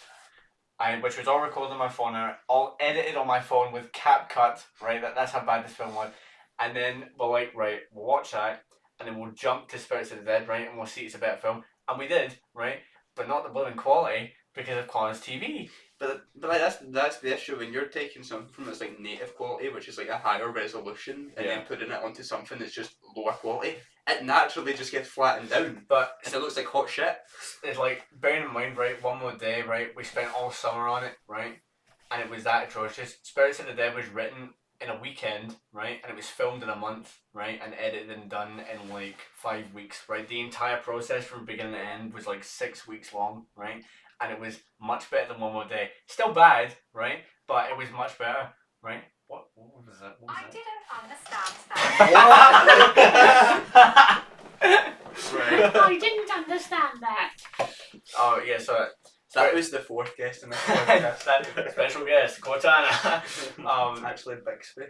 which was all recorded on my phone, all edited on my phone with CapCut, right? That's how bad this film was. And then we're like, right, we'll watch that, and then we'll jump to Spirits of the Dead, right? And we'll see it's a better film. And we did, right? But not the blooming quality, because of Connor's TV. But like that's the issue when you're taking something that's like native quality, which is like a higher resolution, and then putting it onto something that's just lower quality. It naturally just gets flattened down, and it looks like hot shit. It's like, bearing in mind, right, One More Day, right, we spent all summer on it, right, and it was that atrocious. Spirits of the Dead was written in a weekend, right, and it was filmed in a month, right, and edited and done in like 5 weeks, right. The entire process from beginning to end was like 6 weeks long, right, and it was much better than One More Day. Still bad, right, but it was much better, right. What was that? I didn't understand that. Right. I didn't understand that. Oh yeah, so that was the 4th guest in this podcast. Special guest, Cortana. Actually, Bixby.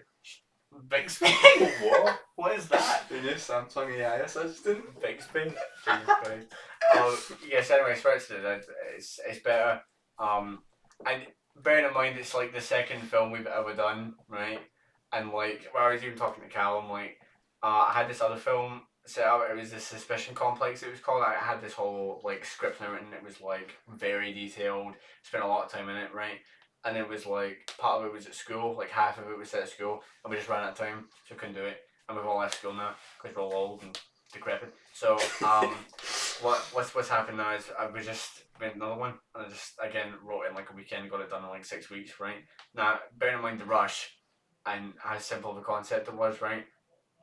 Bixby? What? What is that? The new Samsung AI assistant. Bixby? Jesus Christ. Yes, anyway, Spirits of the Dead, it's better. And bearing in mind, it's like the second film we've ever done, right? And like, well, I was even talking to Callum, like, I had this other film set up. It was the Suspicion Complex, it was called. I had this whole like script and everything. It was like very detailed, spent a lot of time in it, right? And it was like, part of it was at school, like half of it was at school, and we just ran out of time, so couldn't do it. And we've all left school now because we're all old and decrepit. So what's happened now is I was just made another one, and I just again wrote it in like a weekend, got it done in like 6 weeks, right? Now, bearing in mind the rush and how simple the concept it was, right?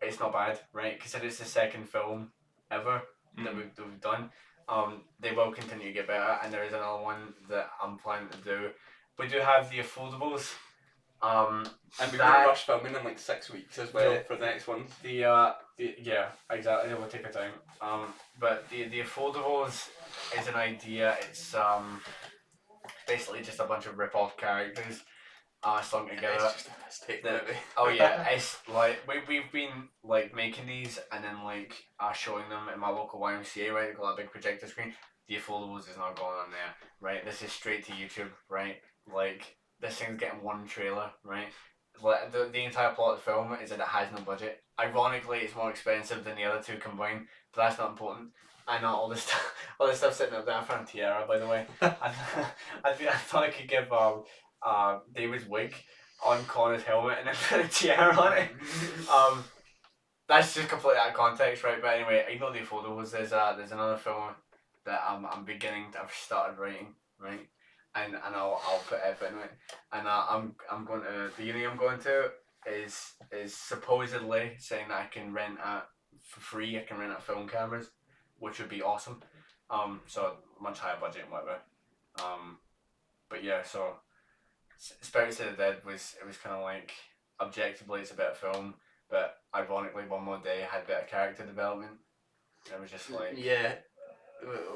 It's not bad, right? Because it's the second film ever that we've done. They will continue to get better, and there is another one that I'm planning to do. We do have the affordables. And we will rush filming in like 6 weeks as well for the next one. Yeah, exactly. We'll take our time. But the affordables is an idea. It's basically just a bunch of rip-off characters slung together. It's just a mistake movie. Oh yeah, it's like we've been like making these and then like showing them in my local YMCA, right? They've got a big projector screen. The affordables is not going on there, right? This is straight to YouTube, right? Like, this thing's getting one trailer, right? Like, the entire plot of the film is that it has no budget. Ironically, it's more expensive than the other two combined, but that's not important. I know all this stuff sitting up there. I found Tiara, by the way. I thought I could give David's wig on Connor's helmet and then put a tiara on it. That's just completely out of context, right? But anyway, ignore the affordables. There's another film that I've started writing, right? And I'll put effort in it. And I'm going to the uni I'm going to. is supposedly saying that I can rent at for free. I can rent at film cameras, which would be awesome. So much higher budget and whatever. But yeah, so Spirits of the Dead was kind of like objectively it's a better film, but ironically One More Day had better character development. It was just like Yeah,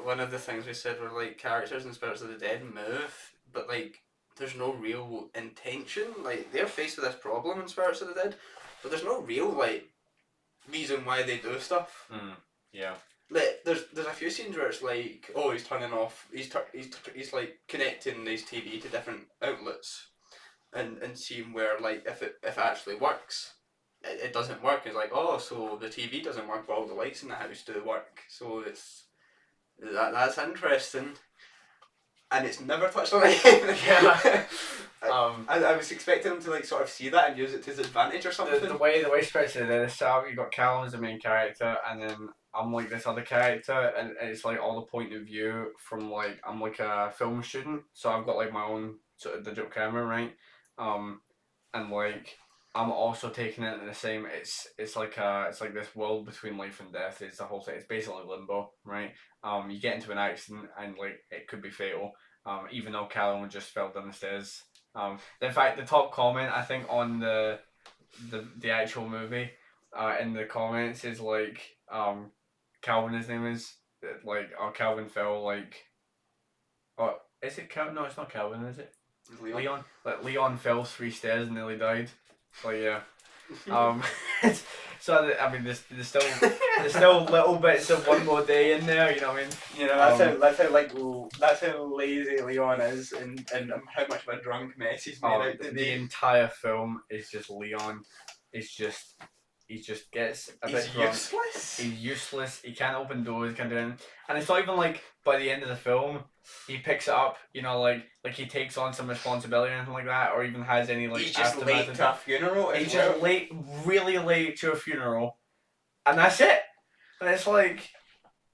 one of the things we said were like characters in Spirits of the Dead move, but like there's no real intention. Like they're faced with this problem in Spirits of the Dead, but there's no real like reason why they do stuff. yeah. Like there's a few scenes where it's like, oh, he's turning off, he's like connecting his TV to different outlets, and seeing where like if it actually works. It doesn't work. It's like, oh, so the TV doesn't work, but all the lights in the house do work. So that's interesting, and it's never touched on again. Yeah. I was expecting him to like sort of see that and use it to his advantage or something. The way Spirits of the Dead is set up, you got Callum as the main character, and then I'm like this other character, and it's like all the point of view from like I'm like a film student, so I've got like my own sort of digital camera, right? And like I'm also taking it in the same. It's like this world between life and death. Is the whole thing. It's basically limbo, right? You get into an accident and like it could be fatal. Even though Callum just fell down the stairs. In fact, the top comment I think on the actual movie, in the comments is like Calvin. His name is like Calvin fell like. Oh, is it Calvin? No, it's not Calvin. Is it Leon? Like Leon fell 3 stairs and nearly died. So yeah, so I mean, there's still little bits of One More Day in there. You know what I mean? You know, that's how lazy Leon is, and how much of a drunk mess he's made out to be. The entire film is just Leon. He just gets a bit drunk. Useless. He's useless. He can't open doors. Can't do anything. And it's not even like by the end of the film he picks it up. You know, like he takes on some responsibility or anything like that, or even has any like. He's just late to a funeral. He's just late, really late to a funeral, and that's it. And it's like,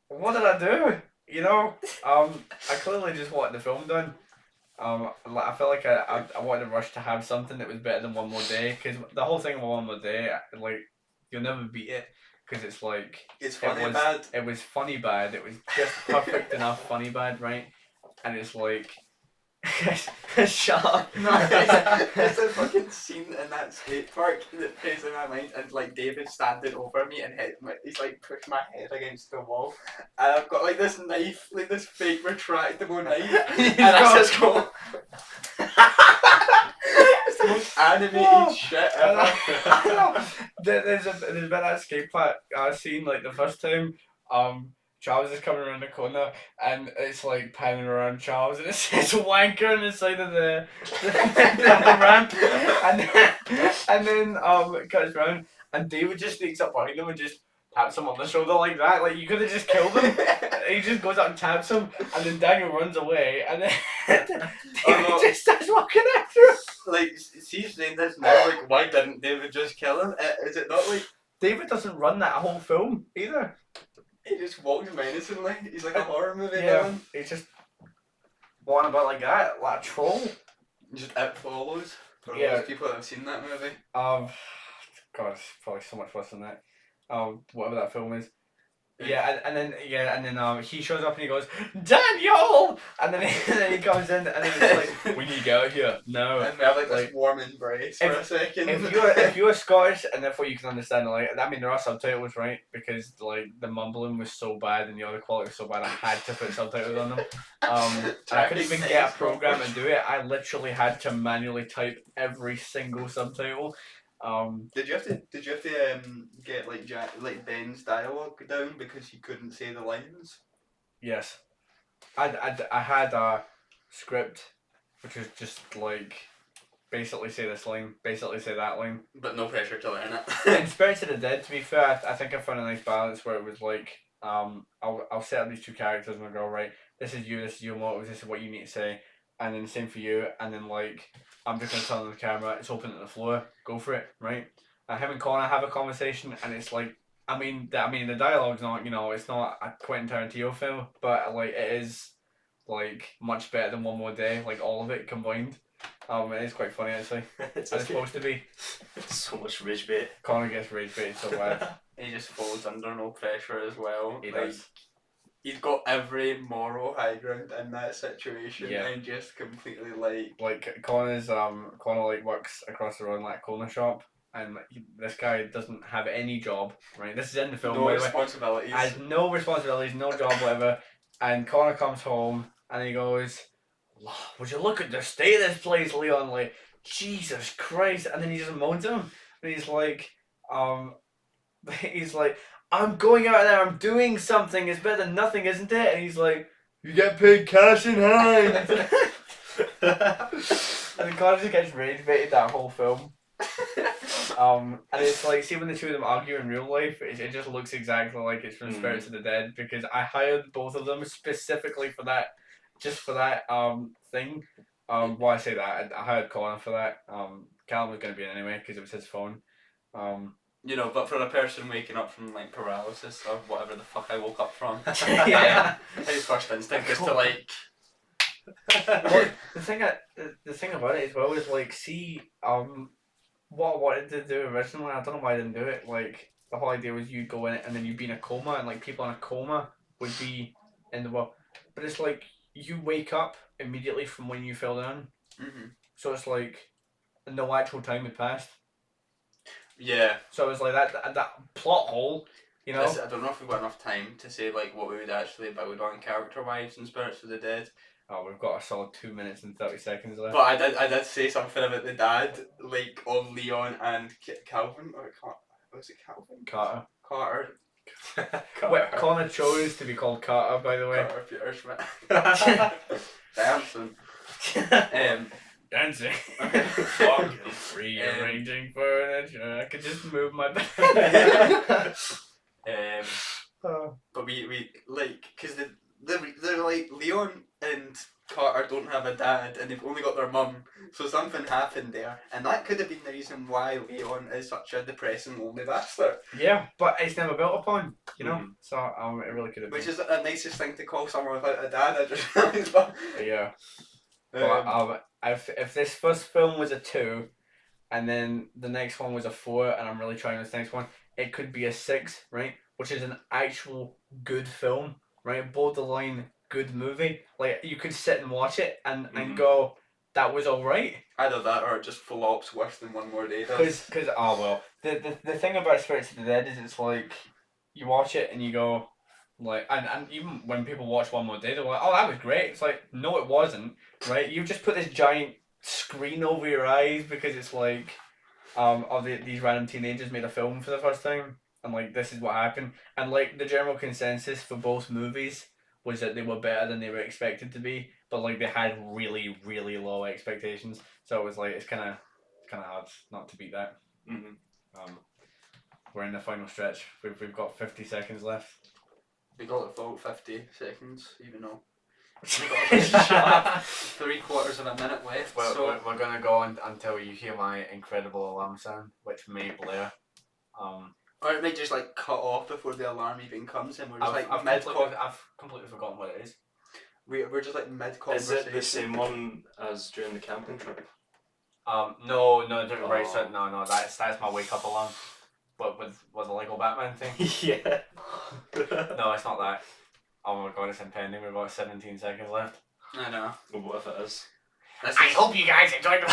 what did I do? You know, I clearly just wanted the film done. I felt like I wanted to rush to have something that was better than One More Day, because the whole thing of One More Day, like, you'll never beat it, because it's like it's funny bad. It was funny bad. It was just perfect enough funny bad, right? And it's like, shut up. No, it's a fucking scene in that skate park that plays in my mind, and like David standing over me and he's like pushed my head against the wall, and I've got like this knife, like this fake retractable knife, and I just go. It's the most animated shit ever. I know. There's been that skate park scene like the first time. Charles is coming around the corner and it's like panning around Charles and it says wanker on the side of the ramp, and then it cuts around and David just sneaks up behind him and just taps him on the shoulder like that. Like, you could have just killed him. He just goes up and taps him, and then Daniel runs away, and then David just starts walking after him. Like, see, saying this now, like, why didn't David just kill him? Is it not like David doesn't run that whole film either? He just walks menacingly. He's like a horror movie Yeah, villain. he's just walking about like that, like a troll. Just It Follows. For Yeah. those people that have seen that movie. God, it's probably so much worse than that. Whatever that film is. Yeah, and then he shows up and he goes, Daniel! And then he comes in and then it's like, we need to get out of here. No. And we have like this warm embrace for a second. If you're Scottish and therefore you can understand, like, I mean, there are subtitles, right? Because like the mumbling was so bad and the audio quality was so bad, I had to put subtitles on them. And I couldn't even get a program and do it. I literally had to manually type every single subtitle. Did you have to get like Ben's dialogue down because he couldn't say the lines? Yes, I had a script which was just like basically say this line, basically say that line, but no pressure to learn it. In Spirits of the Dead, to be fair, I think I found a nice balance where it was like I'll set up these two characters and I'll go, right, this is your motives, this is what you need to say, and then same for you, and then like I'm just gonna turn on the camera, it's open to the floor, go for it, right? And him and Connor have a conversation, and it's like, I mean the dialogue's not, it's not a Quentin Tarantino film, but like it is like much better than One More Day, like all of it combined. It's quite funny actually. It's It's supposed to be. so much rage bait. Connor gets rage baited so bad. He just folds under no pressure as well. He Like, does. he's got every moral high ground in that situation Yeah. and just completely like. Like Connor like works across the road in like a corner shop, and this guy doesn't have any job. Right, this is in the film. No by the way. responsibilities. Has no responsibilities, no job, whatever. And Connor comes home and he goes, "Would you look at the state of this place, Leon? Like, Jesus Christ!" And then he just moans at him, and he's like, he's like, "I'm going out there, I'm doing something. It's better than nothing, isn't it?" And he's like, "You get paid cash in hand." And Connor just gets rage baited that whole film. And it's like, see when the two of them argue in real life, it just looks exactly like it's from Spirits of the Dead, because I hired both of them specifically for that, just for that thing. Well, I say that I hired Connor for that. Callum was going to be in anyway because it was his phone. You know, but for a person waking up from like paralysis or whatever the fuck I woke up from, Yeah. his first instinct is to like. Well, the thing about it as well is like, see, what I wanted to do originally, I don't know why I didn't do it. Like, the whole idea was you'd go in it and then you'd be in a coma, and like people in a coma would be in the world. But it's like you wake up immediately from when you fell down, so it's like no actual time had passed. Yeah. So it was like that plot hole, you know. I don't know if we've got enough time to say like what we would actually build on character wise in Spirits of the Dead. Oh, we've got a solid 2 minutes and 30 seconds left. But I did say something about the dad, like on Leon and Calvin, or was it Calvin? Carter. Carter. Well, Connor chose to be called Carter, by the way. Carter Peter Schmidt. Dancing. Dancing. Walking, rearranging furniture. I could just move my back. But we like, because they're like, Leon and Carter don't have a dad and they've only got their mum, so something happened there, and that could have been the reason why Leon is such a depressing, lonely bastard. Yeah, but it's never built upon, you know. So it really could have been. Which is the nicest thing to call someone without a dad, I just realised. But yeah. But if this first film was a 2, and then the next one was a 4, and I'm really trying this next one, it could be a 6, right? Which is an actual good film, right? Borderline good movie. Like, you could sit and watch it and go, that was alright. Either that or it just flops worse than One More Day does. Because the thing about Spirits of the Dead is it's like, you watch it and you go, like, and even when people watch One More Day, they're like, oh, that was great. It's like, no, it wasn't, right? You've just put this giant screen over your eyes because it's like, these random teenagers made a film for the first time, and like, this is what happened. And like, the general consensus for both movies was that they were better than they were expected to be, but like, they had really, really low expectations. So it was like, it's kind of hard not to beat that. We're in the final stretch. We've got 50 seconds left. We got the full 50 seconds, even though we got 3/4 of a minute left. Well, so we're going to go on until you hear my incredible alarm sound, which may blare. Or it might just like cut off before the alarm even comes, and we're just I've completely forgotten what it is. We're just like mid Is conversation. it the same one as during the camping trip? No, right. So no, that's my wake up alarm. But with the Lego Batman thing. Yeah. No, it's not that. Oh my god, it's impending. We've got 17 seconds left. I know. Well, what if it is? I hope you guys enjoyed the.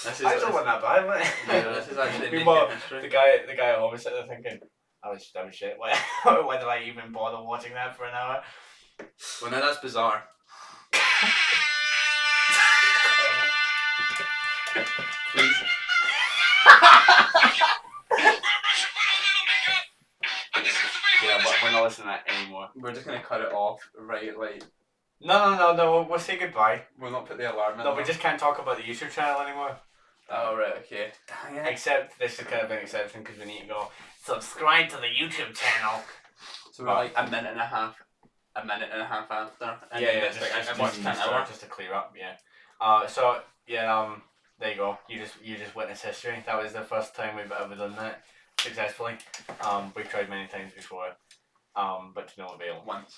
This is Actually, wasn't that bad, was it? Yeah, this is actually making history. The guy always sitting there thinking, that was shit. Why did I even bother watching that for an hour? Well, now that's bizarre. Please. Yeah, but we're not listening to that anymore. We're just gonna cut it off, right? Like, No. We'll say goodbye. we'll not put the alarm in. No, we just can't talk about the YouTube channel anymore. Oh, right, okay. Dang it. Except this is kind of an exception because we need to go subscribe to the YouTube channel. So we're like a minute and a half after. And Yeah, then it's like, I watched 10 hours. just to clear up. Yeah. There you go. You just witnessed history. That was the first time we've ever done that successfully. We've tried many times before, but to no avail. Once.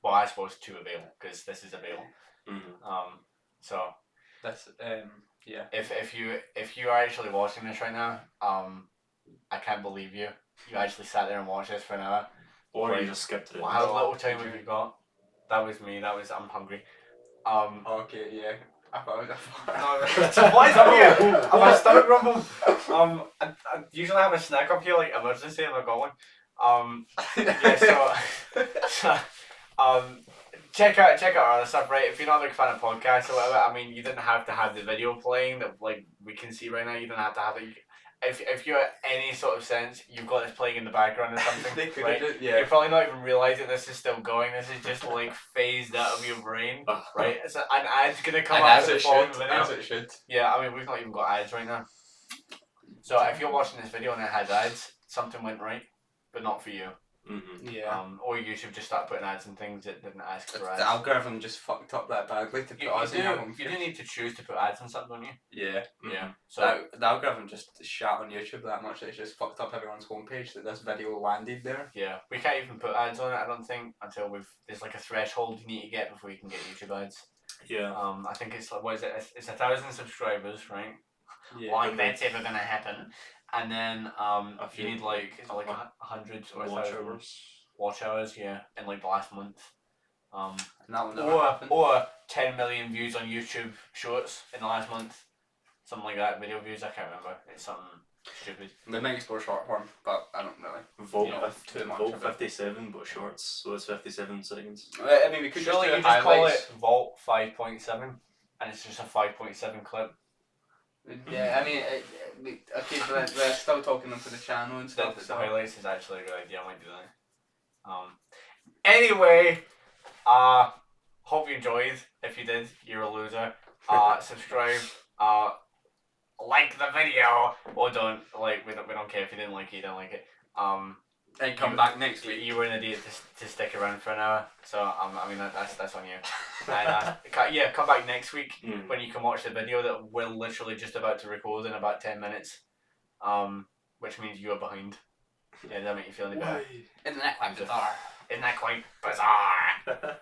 Well, I suppose to avail because this is avail. Mm-hmm. So This yeah. If you are actually watching this right now, I can't believe you. You actually sat there and watched this for an hour. Or you just skipped it. How little time have you got? That was me. I'm hungry. Okay, yeah. I thought What is up here? My stomach rumbled. I usually have a snack up here, like emergency, if I got one. Yeah, so check out our other stuff, right? If you're not a big fan of podcasts or whatever, I mean, you didn't have to have the video playing that like we can see right now. You don't have to have it. If you're any sort of sense, you've got this playing in the background or something, right? Yeah. You're probably not even realizing this is still going. This is just like phased out of your brain, right? So an ad's gonna come And after as the it following should. video. As it should. Yeah, I mean, we've not even got ads right now. So if you're watching this video and it has ads, something went right, but not for you. Mm-hmm. Yeah. Or YouTube just started putting ads and things that didn't ask for ads. The algorithm just fucked up that badly to put us in You do need to choose to put ads on something, don't you? Yeah. Yeah. So The algorithm just shat on YouTube that much that it's just fucked up everyone's homepage that this video landed there. yeah, we can't even put ads on it. I don't think until there's like a threshold you need to get before you can get YouTube ads. Yeah. I think it's like, what is it? It's 1,000 subscribers, right? Yeah. Like that's ever gonna happen. And then few- you need like is it like 100 or Watch 1,000 hours. watch hours, yeah, in like the last month. And that will never happen. Or 10 million views on YouTube Shorts in the last month, something like that. Video views, I can't remember. It's something stupid. They might explore short form, but I don't really. Vote, Yeah, too much vote of it. 57, but shorts, so it's 57 seconds. I mean, we could Surely you just do just call highlights. it Vault 5.7, and it's just a 5.7 clip. Yeah, I mean, okay, but we're still talking them for the channel and The stuff. So. highlights is actually a good idea. I might do that. Anyway, hope you enjoyed. If you did, you're a loser. Subscribe. Like the video, or don't like. We don't care if you didn't like it. You don't like it. And come back next week. You were an idiot to stick around for an hour, so I mean that's on you. And yeah, come back next week when you can watch the video that we're literally just about to record in about 10 minutes. Which means you are behind. Yeah, does that make you feel any better? Isn't that quite bizarre? Isn't that quite bizarre?